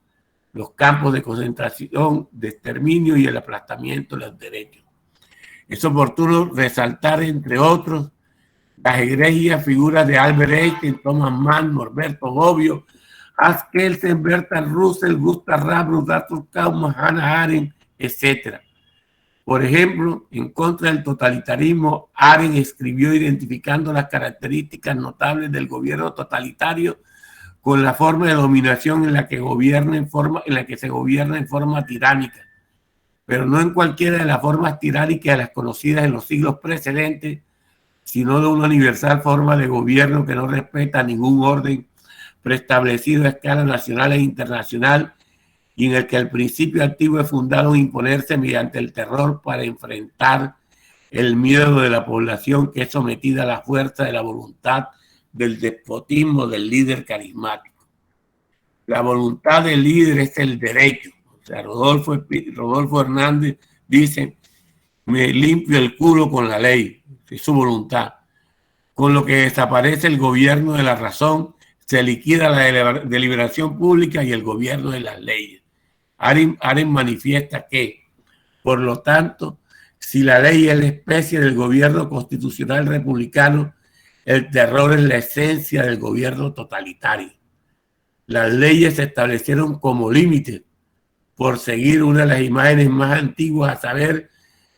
los campos de concentración, de exterminio y el aplastamiento de los derechos. Es oportuno resaltar, entre otros, las egregias figuras de Albert Einstein, Thomas Mann, Norberto Bobbio, Hans Kelsen, Bertrand Russell, Gustav Ramsay, Arthur Kaufman, Hannah Arendt, etc. Por ejemplo, en contra del totalitarismo, Arendt escribió identificando las características notables del gobierno totalitario con la forma de dominación en la que se gobierna en forma tiránica, pero no en cualquiera de las formas tiránicas de las conocidas en los siglos precedentes, sino de una universal forma de gobierno que no respeta ningún orden preestablecido a escala nacional e internacional, y en el que el principio activo es fundado en imponerse mediante el terror para enfrentar el miedo de la población, que es sometida a la fuerza de la voluntad del despotismo del líder carismático. La voluntad del líder es el derecho. O sea, Rodolfo Hernández dice: me limpio el culo con la ley, es su voluntad. Con lo que desaparece el gobierno de la razón, se liquida la deliberación pública y el gobierno de las leyes. Arendt manifiesta que, por lo tanto, si la ley es la especie del gobierno constitucional republicano, El terror es la esencia del gobierno totalitario. Las leyes se establecieron como límite por seguir una de las imágenes más antiguas, a saber,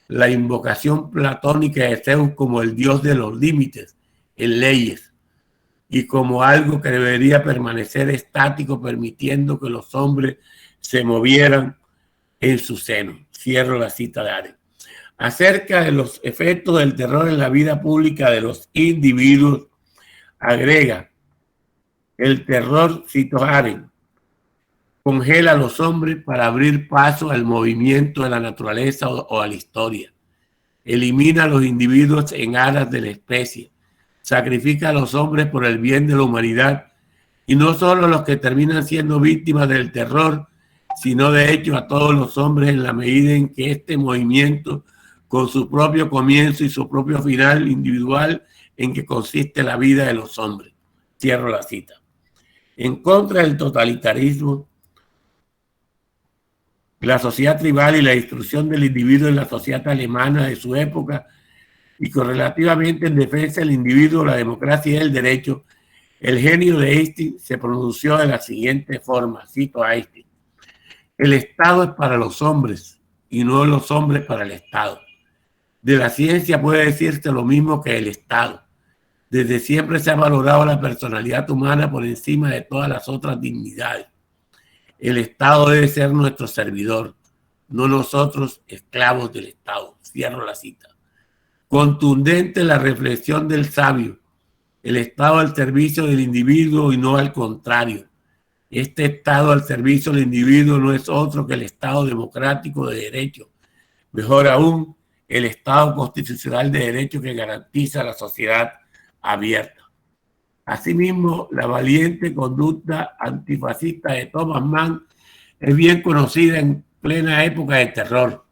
la invocación platónica de Zeus como el dios de los límites en leyes y como algo que debería permanecer estático, permitiendo que los hombres se movieran en su seno. Cierro la cita de Arendt. Acerca de los efectos del terror en la vida pública de los individuos, agrega: el terror, cito Arendt, congela a los hombres para abrir paso al movimiento de la naturaleza o a la historia. Elimina a los individuos en aras de la especie. Sacrifica a los hombres por el bien de la humanidad, y no solo a los que terminan siendo víctimas del terror, sino de hecho a todos los hombres, en la medida en que este movimiento, con su propio comienzo y su propio final individual, en que consiste la vida de los hombres. Cierro la cita. En contra del totalitarismo, la sociedad tribal y la destrucción del individuo en la sociedad alemana de su época, y correlativamente en defensa del individuo, la democracia y el derecho, el genio de Einstein se pronunció de la siguiente forma, cito a Einstein: el Estado es para los hombres y no los hombres para el Estado. De la ciencia puede decirse lo mismo que el Estado. Desde siempre se ha valorado la personalidad humana por encima de todas las otras dignidades. El Estado debe ser nuestro servidor, no nosotros esclavos del Estado. Cierro la cita. Contundente la reflexión del sabio: el Estado al servicio del individuo y no al contrario. Este Estado al servicio del individuo no es otro que el Estado democrático de derecho. Mejor aún, el Estado constitucional de derecho que garantiza la sociedad abierta. Asimismo, la valiente conducta antifascista de Thomas Mann es bien conocida en plena época de terror.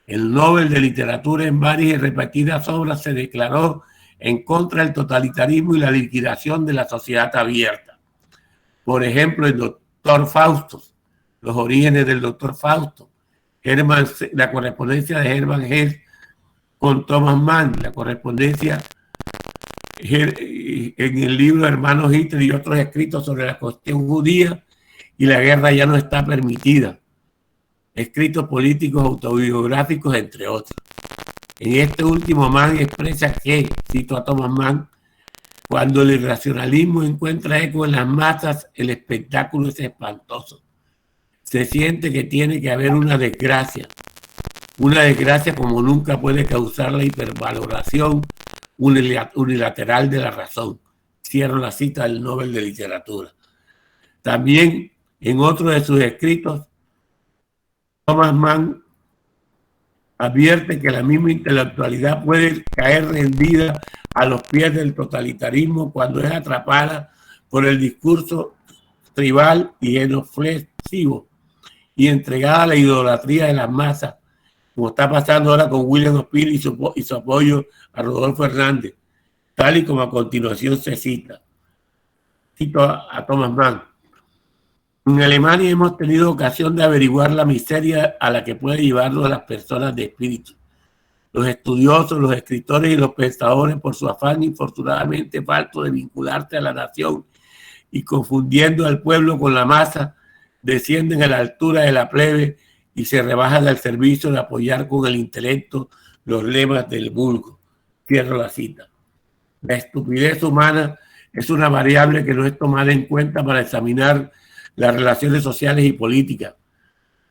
El Nobel de Literatura, en varias y repetidas obras, se declaró en contra del totalitarismo y la liquidación de la sociedad abierta. Por ejemplo, el doctor Fausto, los orígenes del doctor Fausto, la correspondencia de Hermann Hesse con Thomas Mann, la correspondencia en el libro Hermanos Hitler y otros escritos sobre la cuestión judía y la guerra ya no está permitida. Escritos políticos autobiográficos, entre otros. En este último, Mann expresa que, cito a Thomas Mann, cuando el irracionalismo encuentra eco en las masas, el espectáculo es espantoso. Se siente que tiene que haber una desgracia como nunca puede causar la hipervaloración unilateral de la razón. Cierro la cita del Nobel de Literatura. También en otro de sus escritos, Thomas Mann advierte que la misma intelectualidad puede caer rendida a los pies del totalitarismo cuando es atrapada por el discurso tribal y genuflexivo y entregada a la idolatría de las masas, como está pasando ahora con William Ospina y su apoyo a Rodolfo Hernández, tal y como a continuación se cita. Cito a Thomas Mann. En Alemania hemos tenido ocasión de averiguar la miseria a la que puede llevarnos a las personas de espíritu. Los estudiosos, los escritores y los pensadores, por su afán infortunadamente falto de vincularse a la nación y confundiendo al pueblo con la masa, descienden a la altura de la plebe y se rebajan al servicio de apoyar con el intelecto los lemas del vulgo. Cierro la cita. La estupidez humana es una variable que no es tomada en cuenta para examinar las relaciones sociales y políticas.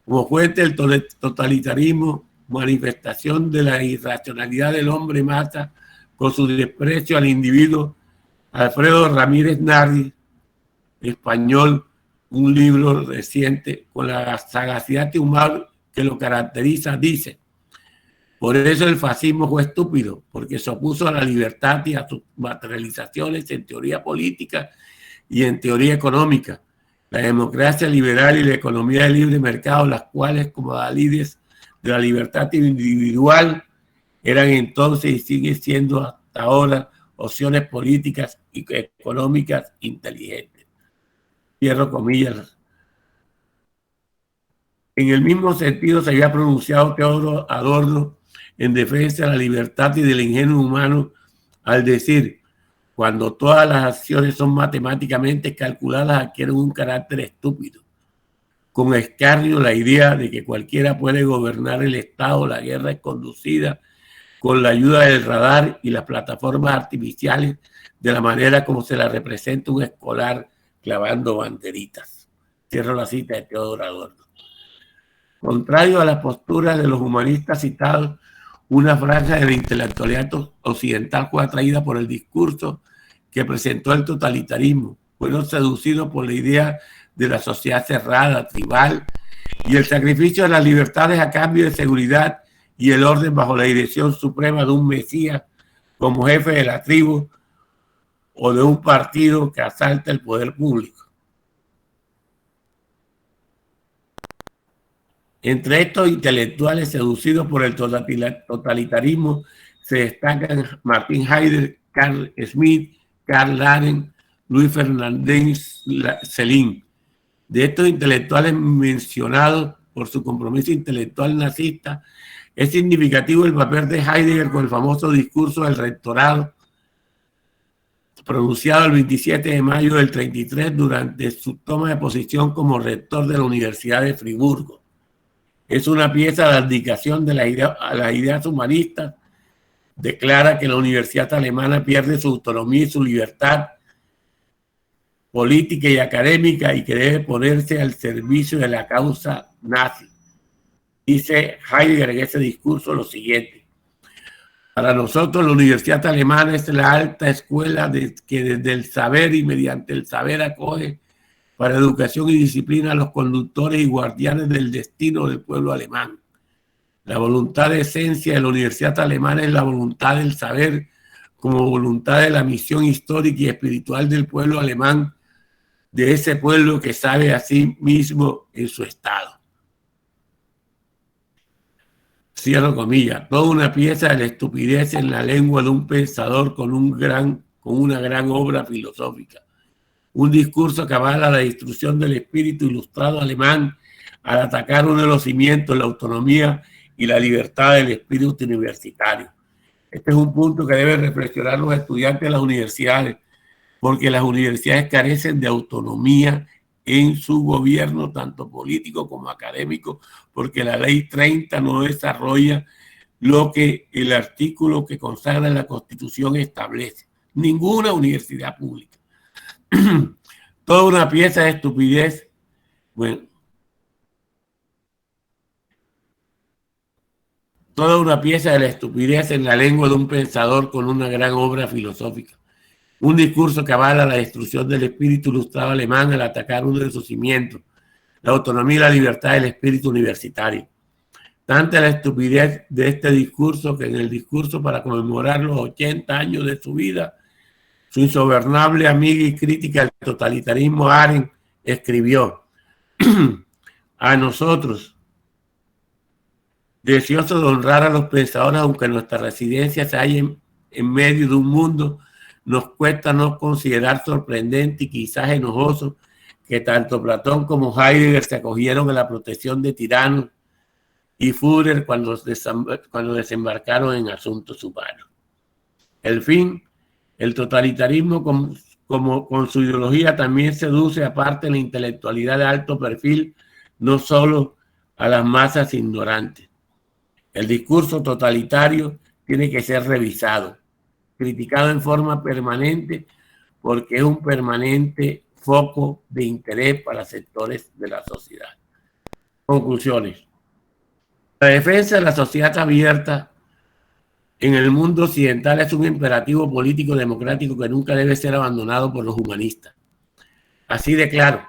Como fuente del totalitarismo, manifestación de la irracionalidad del hombre masa con su desprecio al individuo, Alfredo Ramírez Nardi, español, un libro reciente con la sagacidad humana que lo caracteriza, dice: por eso el fascismo fue estúpido, porque se opuso a la libertad y a sus materializaciones en teoría política y en teoría económica. La democracia liberal y la economía de libre mercado, las cuales como aliados de la libertad individual, eran entonces y siguen siendo hasta ahora opciones políticas y económicas inteligentes. Cierro comillas. En el mismo sentido se había pronunciado Teodoro Adorno en defensa de la libertad y del ingenio humano al decir: cuando todas las acciones son matemáticamente calculadas, adquieren un carácter estúpido. Con escarnio la idea de que cualquiera puede gobernar el Estado, la guerra es conducida con la ayuda del radar y las plataformas artificiales de la manera como se la representa un escolar clavando banderitas. Cierro la cita de Teodoro Adorno. Contrario a las posturas de los humanistas citados, una franja de la intelectualidad occidental fue atraída por el discurso que presentó el totalitarismo. Fueron seducidos por la idea de la sociedad cerrada, tribal, y el sacrificio de las libertades a cambio de seguridad y el orden bajo la dirección suprema de un Mesías como jefe de la tribu o de un partido que asalta el poder público. Entre estos intelectuales seducidos por el totalitarismo se destacan Martin Heidegger, Carl Schmitt, Karl Rahner, Luis Fernández Celín. De estos intelectuales mencionados por su compromiso intelectual nazista, es significativo el papel de Heidegger con el famoso discurso del rectorado pronunciado el 27 de mayo del 33 durante su toma de posición como rector de la Universidad de Friburgo. Es una pieza de abdicación de a las ideas humanistas. Declara que la universidad alemana pierde su autonomía y su libertad política y académica y que debe ponerse al servicio de la causa nazi. Dice Heidegger en ese discurso lo siguiente: para nosotros la universidad alemana es la alta escuela que desde el saber y mediante el saber acoge para educación y disciplina a los conductores y guardianes del destino del pueblo alemán. La voluntad de esencia de la universidad alemana es la voluntad del saber como voluntad de la misión histórica y espiritual del pueblo alemán, de ese pueblo que sabe a sí mismo en su estado. Cierro comillas. Toda una pieza de la estupidez en la lengua de un pensador con una gran obra filosófica. Un discurso que avala la destrucción del espíritu ilustrado alemán al atacar uno de los cimientos, la autonomía y la libertad del espíritu universitario. Este es un punto que deben reflexionar los estudiantes de las universidades, porque las universidades carecen de autonomía en su gobierno, tanto político como académico, porque la ley 30 no desarrolla lo que el artículo que consagra la Constitución establece. Ninguna universidad pública. Toda una pieza de estupidez. Bueno, toda una pieza de la estupidez en la lengua de un pensador con una gran obra filosófica. Un discurso que avala la destrucción del espíritu ilustrado alemán al atacar uno de sus cimientos, la autonomía y la libertad del espíritu universitario. Tanta la estupidez de este discurso que en el discurso para conmemorar los 80 años de su vida, su insobornable amiga y crítica al totalitarismo Arendt escribió: a nosotros, deseosos de honrar a los pensadores, aunque nuestra residencia se halla en medio de un mundo, nos cuesta no considerar sorprendente y quizás enojoso que tanto Platón como Heidegger se acogieron a la protección de tiranos y Führer cuando desembarcaron en asuntos humanos. El fin, el totalitarismo con su ideología también seduce aparte la intelectualidad de alto perfil, no solo a las masas ignorantes. El discurso totalitario tiene que ser revisado, criticado en forma permanente, porque es un permanente foco de interés para sectores de la sociedad. Conclusiones. La defensa de la sociedad abierta en el mundo occidental es un imperativo político democrático que nunca debe ser abandonado por los humanistas. Así de claro,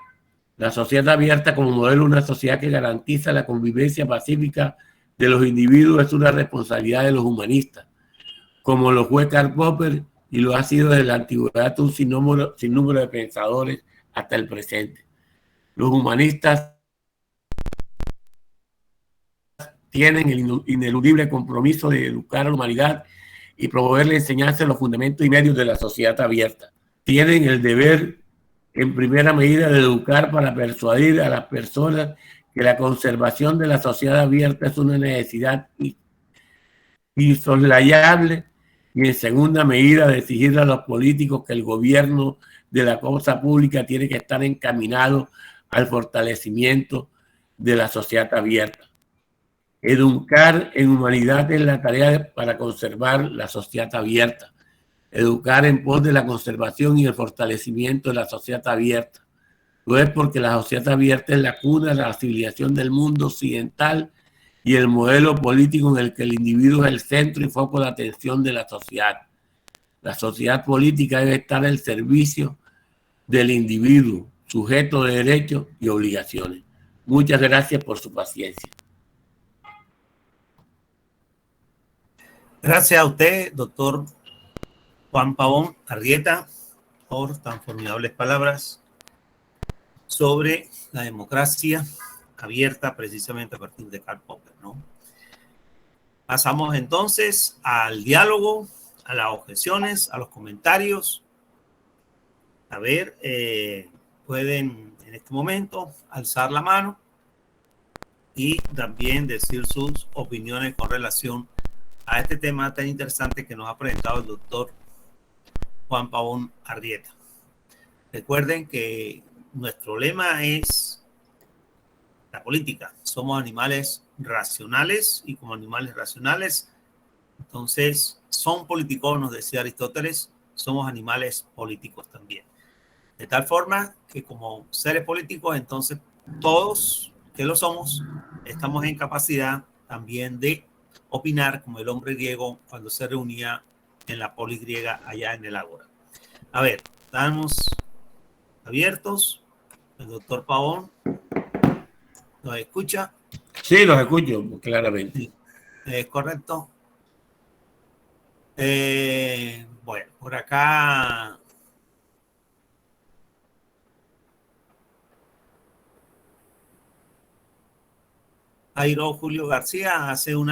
la sociedad abierta como modelo de una sociedad que garantiza la convivencia pacífica de los individuos es una responsabilidad de los humanistas, como lo fue Karl Popper y lo ha sido desde la antigüedad un sinnúmero de pensadores hasta el presente. Los humanistas tienen el ineludible compromiso de educar a la humanidad y promover la enseñanza de los fundamentos y medios de la sociedad abierta. Tienen el deber, en primera medida, de educar para persuadir a las personas que la conservación de la sociedad abierta es una necesidad insoslayable Y en segunda medida, de exigirle a los políticos que el gobierno de la cosa pública tiene que estar encaminado al fortalecimiento de la sociedad abierta. Educar en humanidad es la tarea para conservar la sociedad abierta. Educar en pos de la conservación y el fortalecimiento de la sociedad abierta. No es porque la sociedad abierta es la cuna de la civilización del mundo occidental y el modelo político en el que el individuo es el centro y foco de atención de la sociedad. La sociedad política debe estar al servicio del individuo, sujeto de derechos y obligaciones. Muchas gracias por su paciencia. Gracias a usted, doctor Juan Pavón Arrieta, por tan formidables palabras sobre la democracia abierta precisamente a partir de Karl Popper, ¿no? Pasamos entonces al diálogo, a las objeciones, a los comentarios. A ver, pueden en este momento alzar la mano y también decir sus opiniones con relación a este tema tan interesante que nos ha presentado el doctor Juan Pavón Arrieta. Recuerden que nuestro lema es la política. Somos animales racionales y como animales racionales, entonces son políticos, nos decía Aristóteles, somos animales políticos también. De tal forma que como seres políticos, entonces todos que lo somos, estamos en capacidad también de opinar como el hombre griego cuando se reunía en la polis griega allá en el Ágora. A ver, estamos abiertos. El doctor Pavón nos escucha. Sí, los escucho claramente. Sí, es correcto. Bueno, por acá Jairo Julio García hace un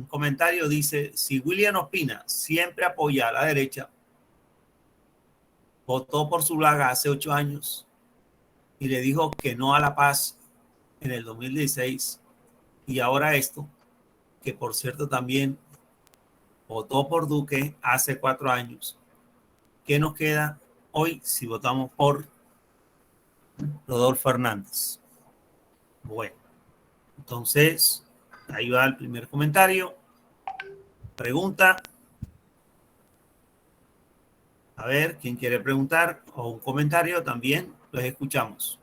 comentario, dice, si William Ospina siempre apoya a la derecha, votó por Zuluaga hace 8 años y le dijo que no a la paz en el 2016 y ahora esto, que por cierto también votó por Duque hace 4 años. ¿Qué nos queda hoy si votamos por Rodolfo Hernández? Bueno, entonces ahí va el primer comentario. Pregunta. A ver, ¿quién quiere preguntar? O un comentario también, los escuchamos.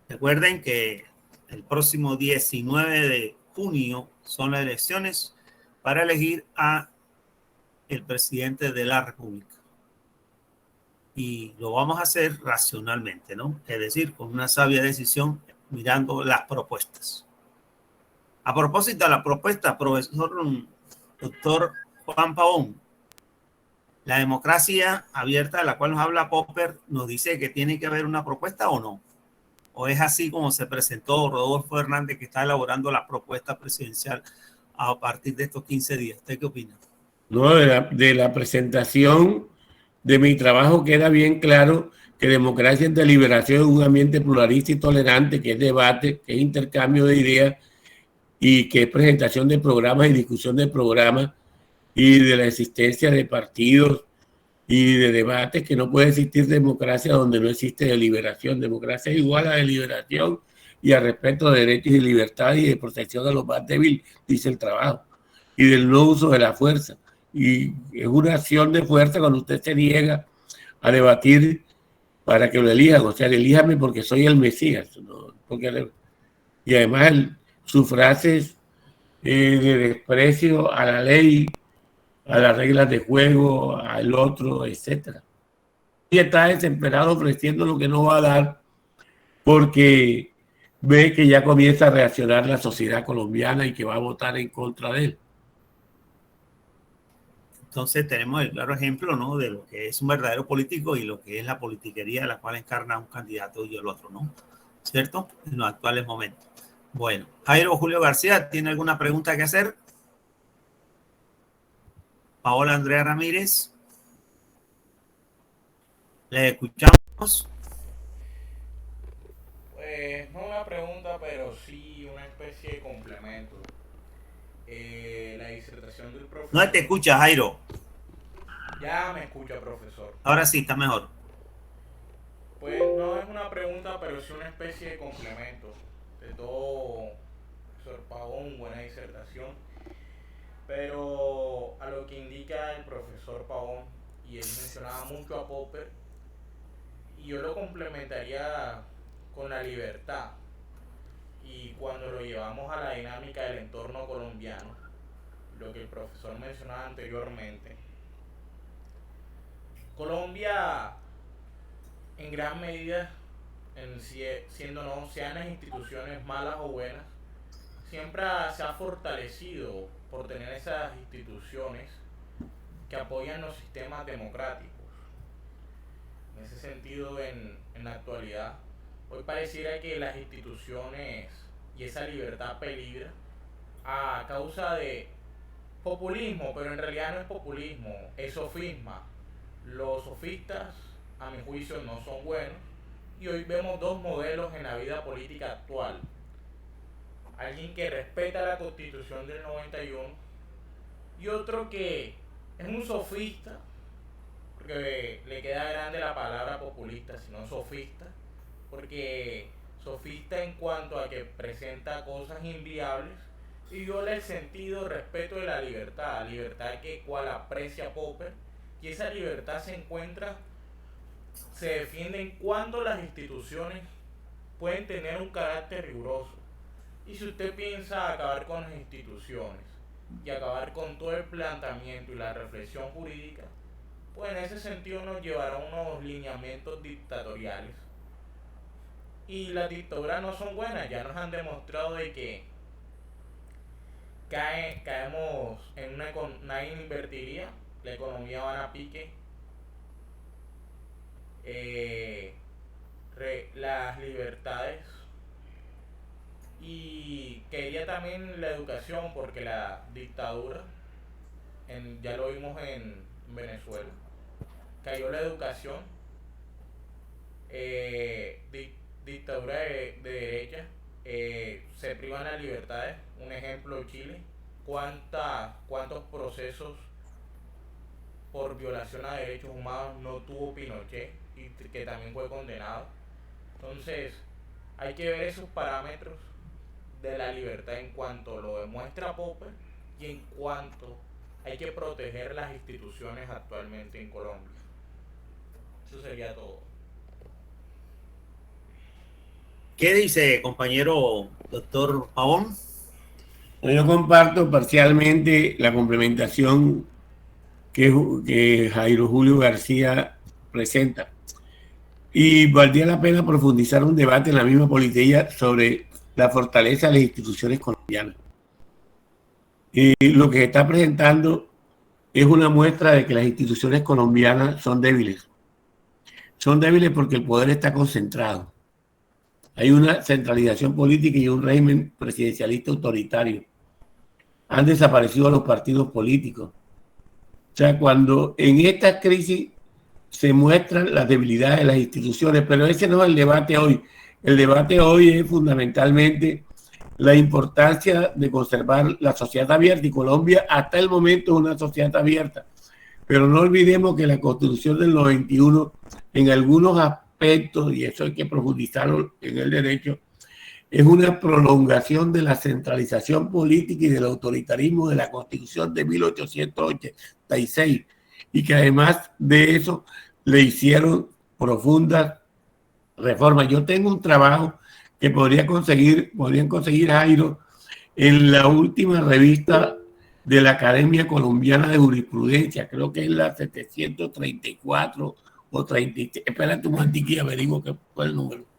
Recuerden que el próximo 19 de junio son las elecciones para elegir a el presidente de la República. Y lo vamos a hacer racionalmente, ¿no? Es decir, con una sabia decisión mirando las propuestas. A propósito de la propuesta, profesor doctor Juan Pavón, la democracia abierta de la cual nos habla Popper nos dice que tiene que haber una propuesta o no. ¿O es así como se presentó Rodolfo Hernández, que está elaborando la propuesta presidencial a partir de estos 15 días? ¿Usted qué opina? No, de la presentación de mi trabajo queda bien claro que democracia es deliberación en un ambiente pluralista y tolerante, que es debate, que es intercambio de ideas y que es presentación de programas y discusión de programas y de la existencia de partidos y de debates, que no puede existir democracia donde no existe deliberación. Democracia es igual a deliberación y a respeto de derechos y libertades y de protección de los más débiles, dice el trabajo, y del no uso de la fuerza. Y es una acción de fuerza cuando usted se niega a debatir para que lo elijan. O sea, elíjame porque soy el Mesías, ¿no? Y además sus frases de desprecio a la ley, a las reglas de juego, al otro, etcétera. Y está desesperado ofreciendo lo que no va a dar porque ve que ya comienza a reaccionar la sociedad colombiana y que va a votar en contra de él. Entonces tenemos el claro ejemplo, ¿no?, de lo que es un verdadero político y lo que es la politiquería, la cual encarna un candidato y el otro, ¿no? ¿Cierto? En los actuales momentos. Bueno, Jairo Julio García, ¿tiene alguna pregunta que hacer? Paola Andrea Ramírez, le escuchamos. Pues no una pregunta, pero sí una especie de complemento. La disertación del profesor. No te escucha, Jairo. Ya me escucha, profesor. Ahora sí, está mejor. Pues no es una pregunta, pero es una especie de complemento. De todo, profesor Pavón, buena disertación. Pero a lo que indica el profesor Pavón, y él mencionaba mucho a Popper, y yo lo complementaría con la libertad. Y cuando lo llevamos a la dinámica del entorno colombiano, lo que el profesor mencionaba anteriormente, Colombia en gran medida, siendo no sean las instituciones malas o buenas, siempre se ha fortalecido por tener esas instituciones que apoyan los sistemas democráticos. En ese sentido, en la actualidad, hoy pareciera que las instituciones y esa libertad peligra a causa de populismo, pero en realidad no es populismo, es sofisma. Los sofistas, a mi juicio, no son buenos, y hoy vemos dos modelos en la vida política actual. Alguien que respeta la Constitución del 91 y otro que es un sofista, porque le queda grande la palabra populista, sino sofista, porque sofista en cuanto a que presenta cosas inviables y viola el sentido respeto de la libertad que cual aprecia Popper, y esa libertad se defiende en cuanto las instituciones pueden tener un carácter riguroso. Y si usted piensa acabar con las instituciones y acabar con todo el planteamiento y la reflexión jurídica, pues en ese sentido nos llevará a unos lineamientos dictatoriales. Y las dictaduras no son buenas, ya nos han demostrado de que caemos en nadie invertiría, la economía va a pique, las libertades, y quería también la educación, porque la dictadura, ya lo vimos en Venezuela, cayó la educación, dictadura de derecha, se privan las libertades. Un ejemplo, Chile, cuántos procesos por violación a derechos humanos no tuvo Pinochet, y que también fue condenado. Entonces hay que ver esos parámetros de la libertad en cuanto lo demuestra Popper y en cuanto hay que proteger las instituciones actualmente en Colombia. Eso sería todo. ¿Qué dice, compañero doctor Pavón? Yo comparto parcialmente la complementación que Jairo Julio García presenta. Y valdría la pena profundizar un debate en la misma politeía sobre la fortaleza de las instituciones colombianas. Lo que se está presentando es una muestra de que las instituciones colombianas son débiles. Son débiles porque el poder está concentrado. Hay una centralización política y un régimen presidencialista autoritario. Han desaparecido los partidos políticos. O sea, cuando en esta crisis se muestran las debilidades de las instituciones, pero ese no es el debate hoy. El debate hoy es fundamentalmente la importancia de conservar la sociedad abierta, y Colombia hasta el momento es una sociedad abierta. Pero no olvidemos que la Constitución del 91, en algunos aspectos, y eso hay que profundizarlo en el derecho, es una prolongación de la centralización política y del autoritarismo de la Constitución de 1886, y que además de eso le hicieron profundas reformas. Yo tengo un trabajo que podrían conseguir, Jairo, en la última revista de la Academia Colombiana de Jurisprudencia, creo que es la 734 o 33. Espérate un momento y averiguo qué fue el número.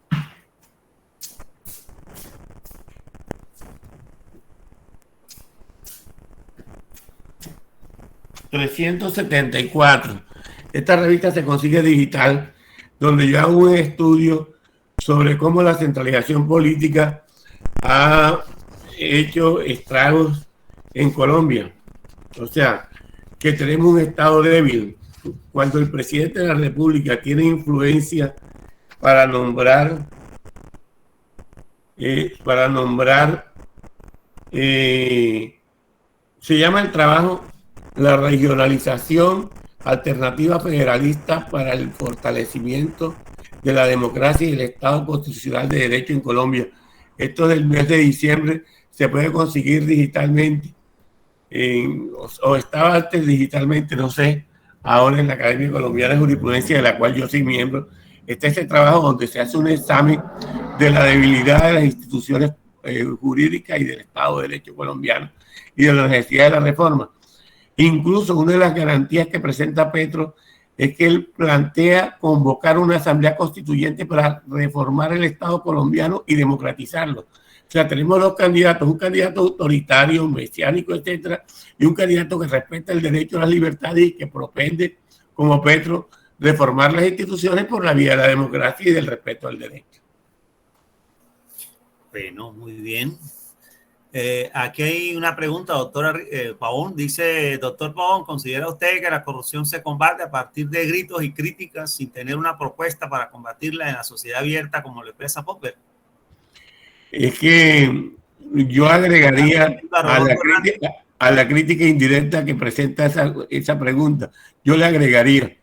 ...374. Esta revista se consigue digital, donde yo hago un estudio sobre cómo la centralización política ha hecho estragos en Colombia. O sea, que tenemos un Estado débil. Cuando el presidente de la República tiene influencia para nombrar Se llama el trabajo La regionalización, alternativa federalista para el fortalecimiento de la democracia y el Estado constitucional de derecho en Colombia. Esto del mes de diciembre se puede conseguir digitalmente, o estaba antes digitalmente, no sé, ahora en la Academia Colombiana de Jurisprudencia, de la cual yo soy miembro. Está ese trabajo donde se hace un examen de la debilidad de las instituciones jurídicas y del Estado de Derecho colombiano y de la necesidad de la reforma. Incluso una de las garantías que presenta Petro es que él plantea convocar una asamblea constituyente para reformar el Estado colombiano y democratizarlo. O sea, tenemos dos candidatos, un candidato autoritario, mesiánico, etcétera, y un candidato que respeta el derecho a las libertades y que propende, como Petro, reformar las instituciones por la vía de la democracia y del respeto al derecho. Bueno, muy bien. Aquí hay una pregunta, doctora Pavón. Dice, doctor Pavón, ¿considera usted que la corrupción se combate a partir de gritos y críticas sin tener una propuesta para combatirla en la sociedad abierta como lo expresa Popper? Es que yo agregaría a la crítica indirecta que presenta esa pregunta, yo le agregaría,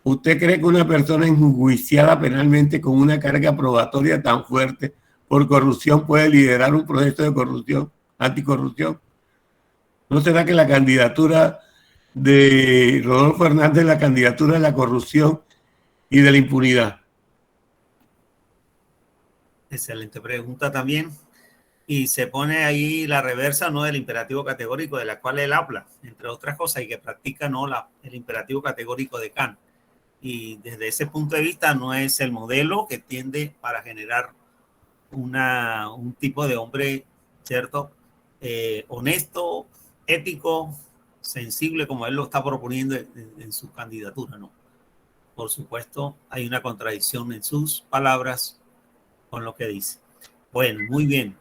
¿usted cree que una persona enjuiciada penalmente con una carga probatoria tan fuerte por corrupción puede liderar un proceso de corrupción, anticorrupción? ¿No será que la candidatura de Rodolfo Hernández es la candidatura de la corrupción y de la impunidad? Excelente pregunta también. Y se pone ahí la reversa, ¿no?, del imperativo categórico de la cual él habla, entre otras cosas, y que practica, ¿no?, el imperativo categórico de Kant. Y desde ese punto de vista no es el modelo que tiende para generar un tipo de hombre, ¿cierto?, honesto, ético, sensible, como él lo está proponiendo en su candidatura, ¿no? Por supuesto, hay una contradicción en sus palabras con lo que dice. Bueno, muy bien.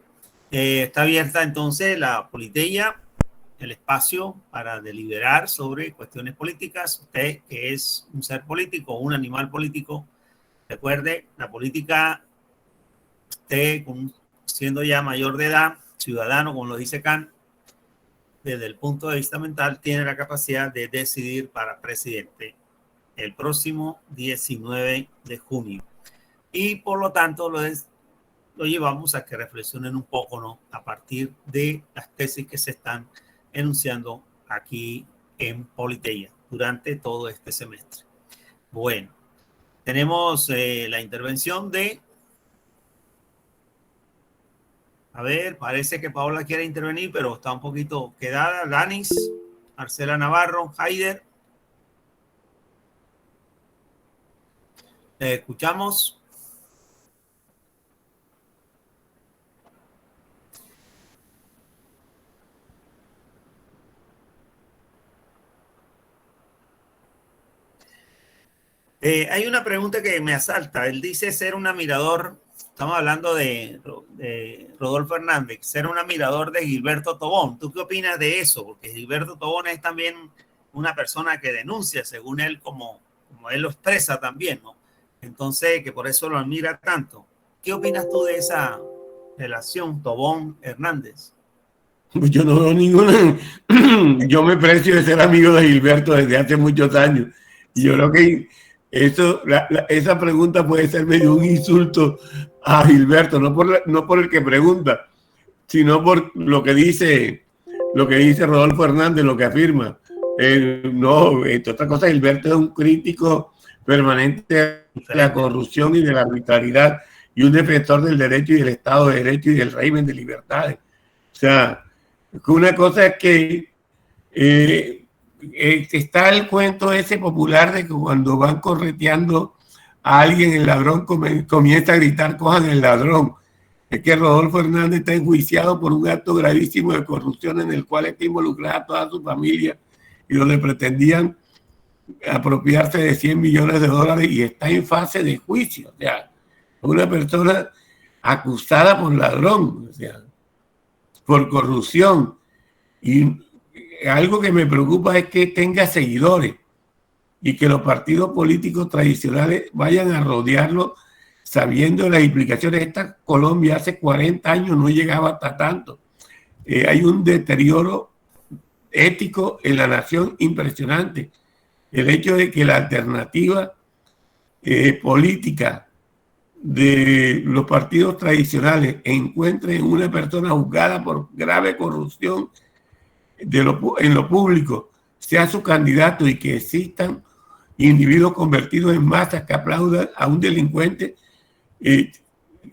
Está abierta entonces la politeia, el espacio para deliberar sobre cuestiones políticas. Usted, que es un ser político, un animal político, recuerde, la política, usted siendo ya mayor de edad, ciudadano, como lo dice Kant, desde el punto de vista mental, tiene la capacidad de decidir para presidente el próximo 19 de junio. Y por lo tanto lo llevamos a que reflexionen un poco, ¿no?, a partir de las tesis que se están enunciando aquí en Politeia durante todo este semestre. Bueno, tenemos la intervención de... A ver, parece que Paola quiere intervenir, pero está un poquito quedada. Danis, Marcela Navarro, Haider. Escuchamos. Hay una pregunta que me asalta. Él dice ser un admirador, estamos hablando de Rodolfo Hernández, ser un admirador de Gilberto Tobón. ¿Tú qué opinas de eso? Porque Gilberto Tobón es también una persona que denuncia, según él, como él lo expresa también, ¿no? Entonces, que por eso lo admira tanto. ¿Qué opinas tú de esa relación Tobón-Hernández? Yo no veo ninguna. Yo me precio de ser amigo de Gilberto desde hace muchos años. Y yo creo que esa pregunta puede ser medio un insulto a Gilberto, no por el que pregunta, sino por lo que dice Rodolfo Hernández, lo que afirma. Otra cosa, Gilberto es un crítico permanente de la corrupción y de la arbitrariedad y un defensor del derecho y del Estado de Derecho y del régimen de libertades. O sea, una cosa es que está el cuento ese popular de que cuando van correteando a alguien, el ladrón comienza a gritar, cojan el ladrón. Es que Rodolfo Hernández está enjuiciado por un acto gravísimo de corrupción en el cual está involucrada toda su familia y donde pretendían apropiarse de 100 millones de dólares y está en fase de juicio. O sea, una persona acusada por ladrón, o sea, por corrupción. Y algo que me preocupa es que tenga seguidores y que los partidos políticos tradicionales vayan a rodearlo sabiendo las implicaciones. Esta Colombia hace 40 años no llegaba hasta tanto. Hay un deterioro ético en la nación impresionante. El hecho de que la alternativa política de los partidos tradicionales encuentren una persona juzgada por grave corrupción en lo público, sea su candidato, y que existan individuos convertidos en masas que aplaudan a un delincuente,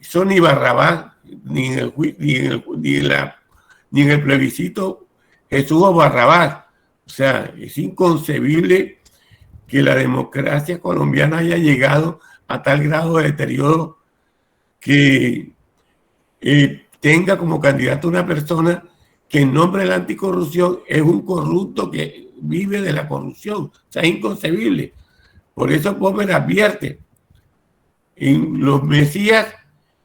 son ni Barrabás, ni en el plebiscito Jesús o Barrabás. O sea, es inconcebible que la democracia colombiana haya llegado a tal grado de deterioro que tenga como candidato una persona que en nombre de la anticorrupción es un corrupto que vive de la corrupción. O sea, es inconcebible. Por eso Popper advierte: en los mesías,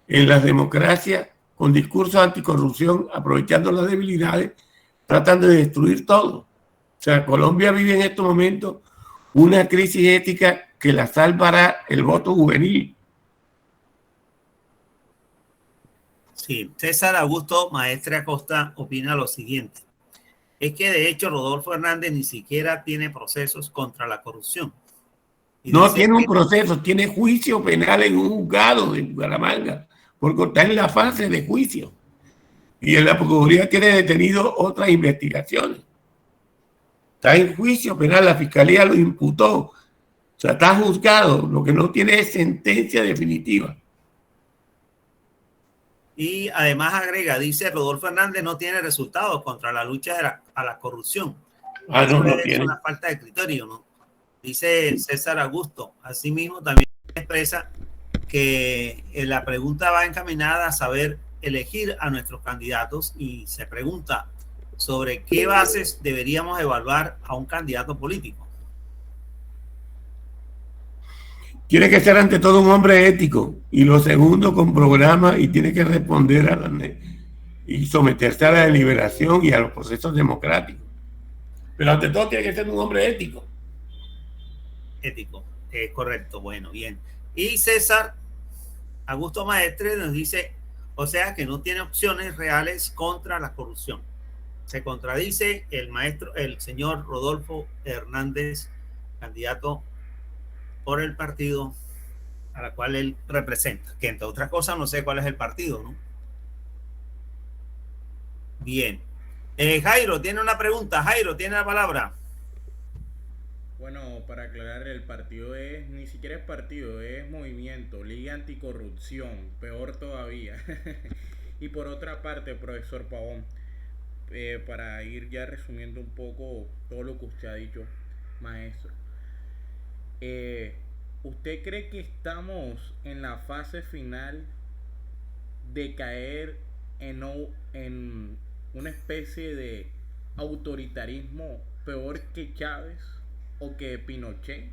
en las democracias, con discursos anticorrupción, aprovechando las debilidades, tratan de destruir todo. O sea, Colombia vive en estos momentos una crisis ética que la salvará el voto juvenil. Sí, César Augusto Maestre Acosta opina lo siguiente: es que de hecho Rodolfo Hernández ni siquiera tiene procesos contra la corrupción. Y no tiene un proceso, tiene juicio penal en un juzgado de Bucaramanga, porque está en la fase de juicio. Y en la Procuraduría tiene detenido otras investigaciones. Está en juicio penal, la Fiscalía lo imputó. O sea, está juzgado, lo que no tiene es sentencia definitiva. Y además agrega, dice: Rodolfo Hernández no tiene resultados contra la lucha a la corrupción. No tiene. Es una falta de criterio, ¿no? Dice César Augusto. Asimismo, también expresa que la pregunta va encaminada a saber elegir a nuestros candidatos, y se pregunta sobre qué bases deberíamos evaluar a un candidato político. Tiene que ser ante todo un hombre ético, y lo segundo, con programa, y tiene que responder y someterse a la deliberación y a los procesos democráticos. Pero ante todo tiene que ser un hombre ético. Ético, correcto, bueno, bien. Y César Augusto Maestre nos dice, o sea, que no tiene opciones reales contra la corrupción. Se contradice el señor Rodolfo Hernández, candidato por el partido a la cual él representa, que entre otras cosas no sé cuál es el partido, ¿no? Bien. Jairo tiene una pregunta. Jairo tiene la palabra. Bueno, para aclarar, el partido ni siquiera es partido, es movimiento, Liga Anticorrupción, peor todavía. Y por otra parte, profesor Pavón, para ir ya resumiendo un poco todo lo que usted ha dicho, maestro, ¿usted cree que estamos en la fase final de caer en una especie de autoritarismo peor que Chávez o que Pinochet,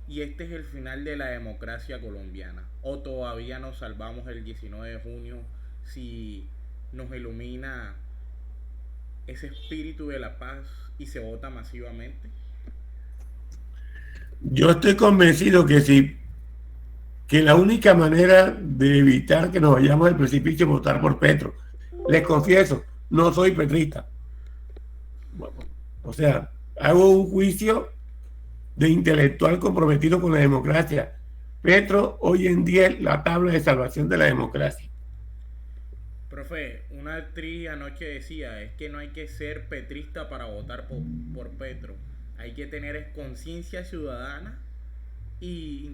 y este es el final de la democracia colombiana? ¿O todavía nos salvamos el 19 de junio si nos ilumina ese espíritu de la paz y se vota masivamente? Yo estoy convencido que la única manera de evitar que nos vayamos al precipicio es votar por Petro. Les confieso, no soy petrista. Bueno, o sea, hago un juicio de intelectual comprometido con la democracia. Petro hoy en día es la tabla de salvación de la democracia. Profe, una actriz anoche decía, es que no hay que ser petrista para votar por Petro. Hay que tener conciencia ciudadana y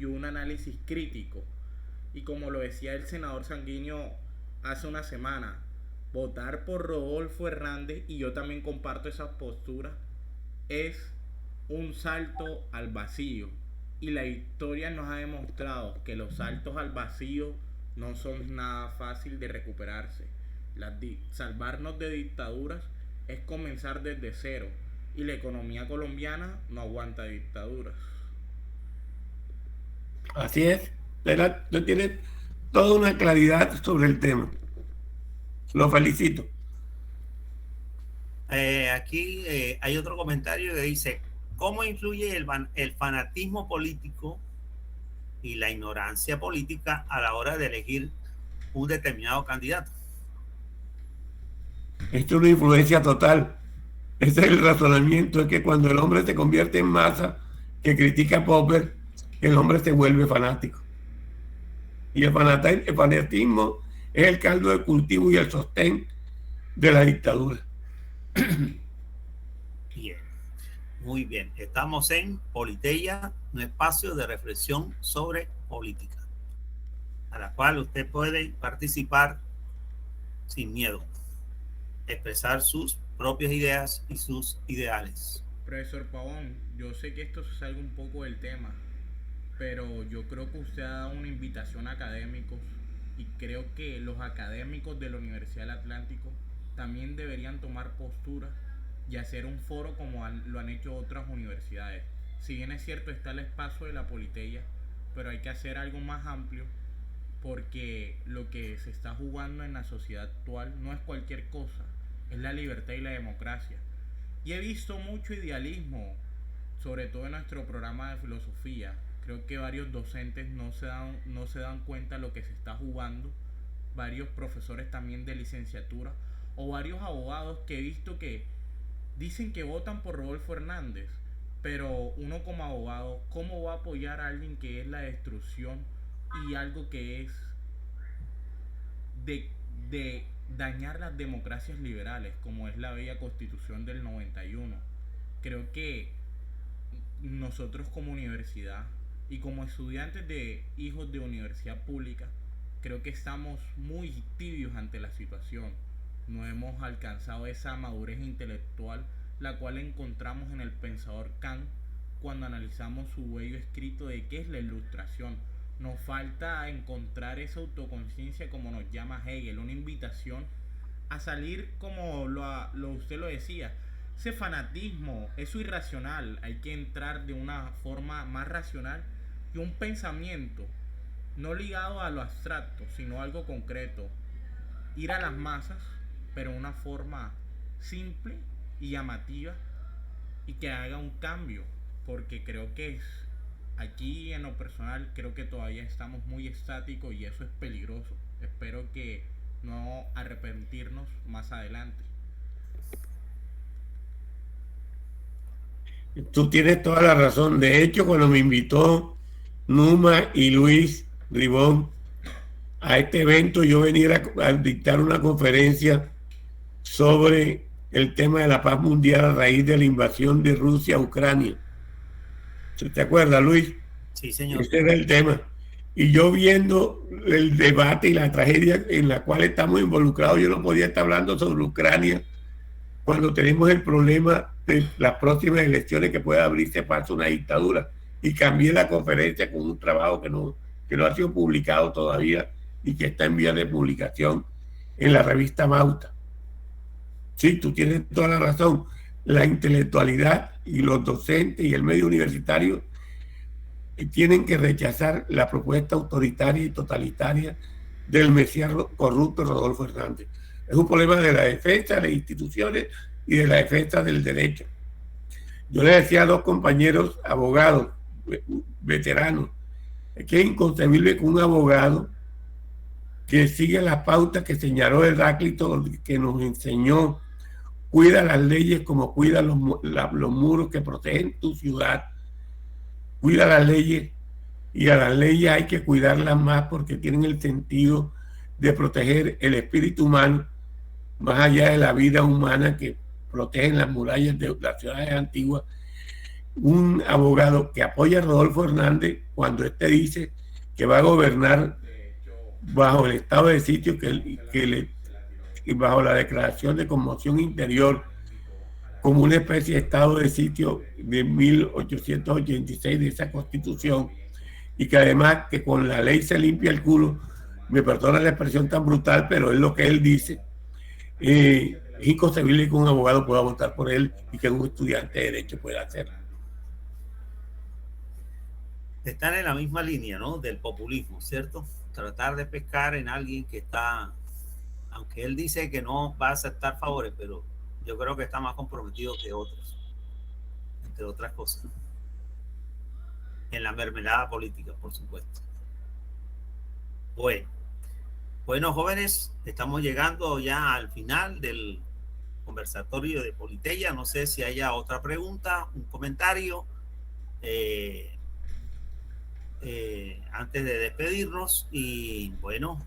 un análisis crítico. Y como lo decía el senador Sanguíneo hace una semana, votar por Rodolfo Hernández, y yo también comparto esa postura, es un salto al vacío. Y la historia nos ha demostrado que los saltos al vacío no son nada fácil de recuperarse. Salvarnos de dictaduras es comenzar desde cero, y la economía colombiana no aguanta dictaduras. Así es. Usted tiene toda una claridad sobre el tema. Lo felicito. Aquí hay otro comentario que dice: ¿cómo influye el fanatismo político y la ignorancia política a la hora de elegir un determinado candidato? Esto es una influencia total. Ese es el razonamiento, es que cuando el hombre se convierte en masa que critica a Popper, el hombre se vuelve fanático. Y el fanatismo es el caldo de cultivo y el sostén de la dictadura. Bien, muy bien. Estamos en Politeia, un espacio de reflexión sobre política, a la cual usted puede participar sin miedo, expresar sus propias ideas y sus ideales. Profesor Pavón, yo sé que esto se salga un poco del tema, pero yo creo que usted ha dado una invitación a académicos y creo que los académicos de la Universidad del Atlántico también deberían tomar postura y hacer un foro como lo han hecho otras universidades. Si bien es cierto está el espacio de la Politeia, pero hay que hacer algo más amplio porque lo que se está jugando en la sociedad actual no es cualquier cosa, es la libertad y la democracia. Y he visto mucho idealismo, sobre todo en nuestro programa de filosofía. Creo que varios docentes no se dan cuenta de lo que se está jugando, varios profesores también de licenciatura o varios abogados que he visto que dicen que votan por Rodolfo Hernández, pero uno como abogado, ¿cómo va a apoyar a alguien que es la destrucción y algo que es de dañar las democracias liberales, como es la bella Constitución del 91? Creo que nosotros como universidad y como estudiantes de hijos de universidad pública, creo que estamos muy tibios ante la situación. No hemos alcanzado esa madurez intelectual, la cual encontramos en el pensador Kant cuando analizamos su bello escrito de qué es la ilustración. Nos falta encontrar esa autoconciencia, como nos llama Hegel, una invitación a salir, como usted lo decía, ese fanatismo, eso irracional. Hay que entrar de una forma más racional y un pensamiento no ligado a lo abstracto, sino algo concreto. Ir a las masas, pero de una forma simple y llamativa y que haga un cambio, porque creo que aquí en lo personal creo que todavía estamos muy estáticos y eso es peligroso. Espero que no arrepentirnos más adelante. Tú tienes toda la razón. De hecho, cuando me invitó Numa y Luis Ribón a este evento, yo venía a dictar una conferencia sobre el tema de la paz mundial a raíz de la invasión de Rusia a Ucrania. ¿Te acuerdas, Luis? Sí, señor. Ese era el tema. Y yo viendo el debate y la tragedia en la cual estamos involucrados, yo no podía estar hablando sobre Ucrania cuando tenemos el problema de las próximas elecciones que pueda abrirse paso una dictadura. Y cambié la conferencia con un trabajo que no ha sido publicado todavía y que está en vía de publicación en la revista Mauta. Sí, tú tienes toda la razón. La intelectualidad y los docentes y el medio universitario tienen que rechazar la propuesta autoritaria y totalitaria del Mesías corrupto Rodolfo Hernández. Es un problema de la defensa de las instituciones y de la defensa del derecho. Yo le decía a dos compañeros abogados veteranos que es inconcebible que un abogado que sigue las pautas que señaló Heráclito, que nos enseñó, cuida las leyes como cuida los muros que protegen tu ciudad, cuida las leyes, y a las leyes hay que cuidarlas más porque tienen el sentido de proteger el espíritu humano más allá de la vida humana que protegen las murallas de las ciudades antiguas. Un abogado que apoya a Rodolfo Hernández cuando éste dice que va a gobernar bajo el estado de sitio bajo la declaración de conmoción interior, como una especie de estado de sitio de 1886 de esa constitución, y que además que con la ley se limpia el culo. Me perdona la expresión tan brutal, pero es lo que él dice. Es inconcebible que un abogado pueda votar por él y que un estudiante de derecho pueda hacerlo. Están en la misma línea, ¿no? Del populismo, ¿cierto? Tratar de pescar en alguien que está, aunque él dice que no va a aceptar favores, pero yo creo que está más comprometido que otros, entre otras cosas, en la mermelada política, por supuesto. Bueno, jóvenes, estamos llegando ya al final del conversatorio de Politeya. No sé si haya otra pregunta, un comentario antes de despedirnos. Y bueno,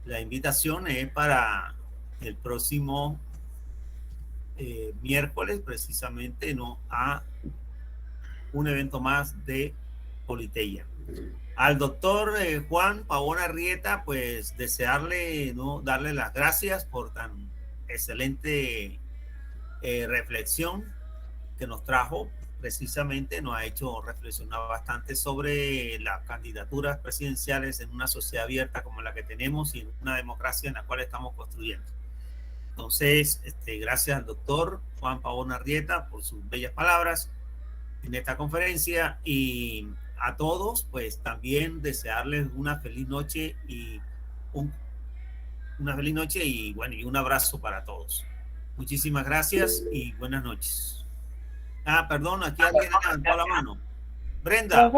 la invitación es para el próximo miércoles, precisamente, ¿no?, a un evento más de Politeya. Al doctor Juan Pavón Arrieta, pues desearle, ¿no?, darle las gracias por tan excelente reflexión que nos trajo. Precisamente nos ha hecho reflexionar bastante sobre las candidaturas presidenciales en una sociedad abierta como la que tenemos y en una democracia en la cual estamos construyendo. Entonces, gracias al doctor Juan Pavón Arrieta por sus bellas palabras en esta conferencia, y a todos pues también desearles una feliz noche y bueno, y un abrazo para todos. Muchísimas gracias y buenas noches. Perdón, aquí alguien levantó la mano. Brenda.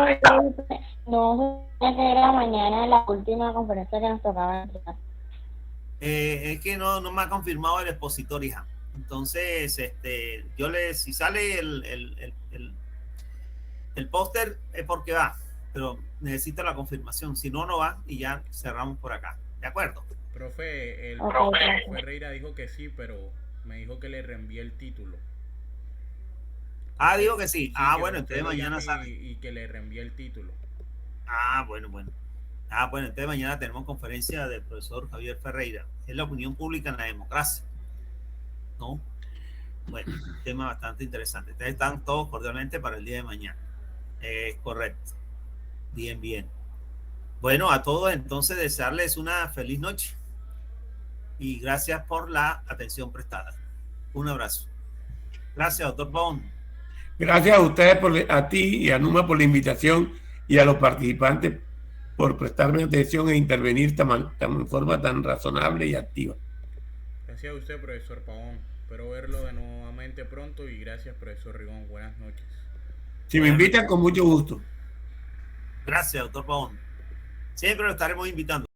No sé si era mañana la última conferencia que nos tocaba entrar. Es que no me ha confirmado el expositor, hija. Entonces, si sale el póster es porque va, pero necesito la confirmación. Si no, no va y ya cerramos por acá. ¿De acuerdo? Profe, el profe Ferreira dijo que sí, pero me dijo que le reenvíe el título. Digo que sí. Bueno, entonces mañana sale. Y que le reenvíe el título. Bueno. Bueno, entonces mañana tenemos conferencia del profesor Javier Ferreira. Es la opinión pública en la democracia, ¿no? Bueno, un tema bastante interesante. Ustedes están todos cordialmente para el día de mañana. Correcto. Bien. Bueno, a todos entonces desearles una feliz noche y gracias por la atención prestada. Un abrazo. Gracias, doctor Pavón. Gracias a ustedes, a ti y a Numa por la invitación, y a los participantes por prestarme atención e intervenir en forma tan razonable y activa. Gracias a usted, profesor Pavón. Espero verlo de nuevamente pronto, y gracias, profesor Rigón. Buenas noches. Si me invitan, con mucho gusto. Gracias, doctor Pavón. Siempre lo estaremos invitando.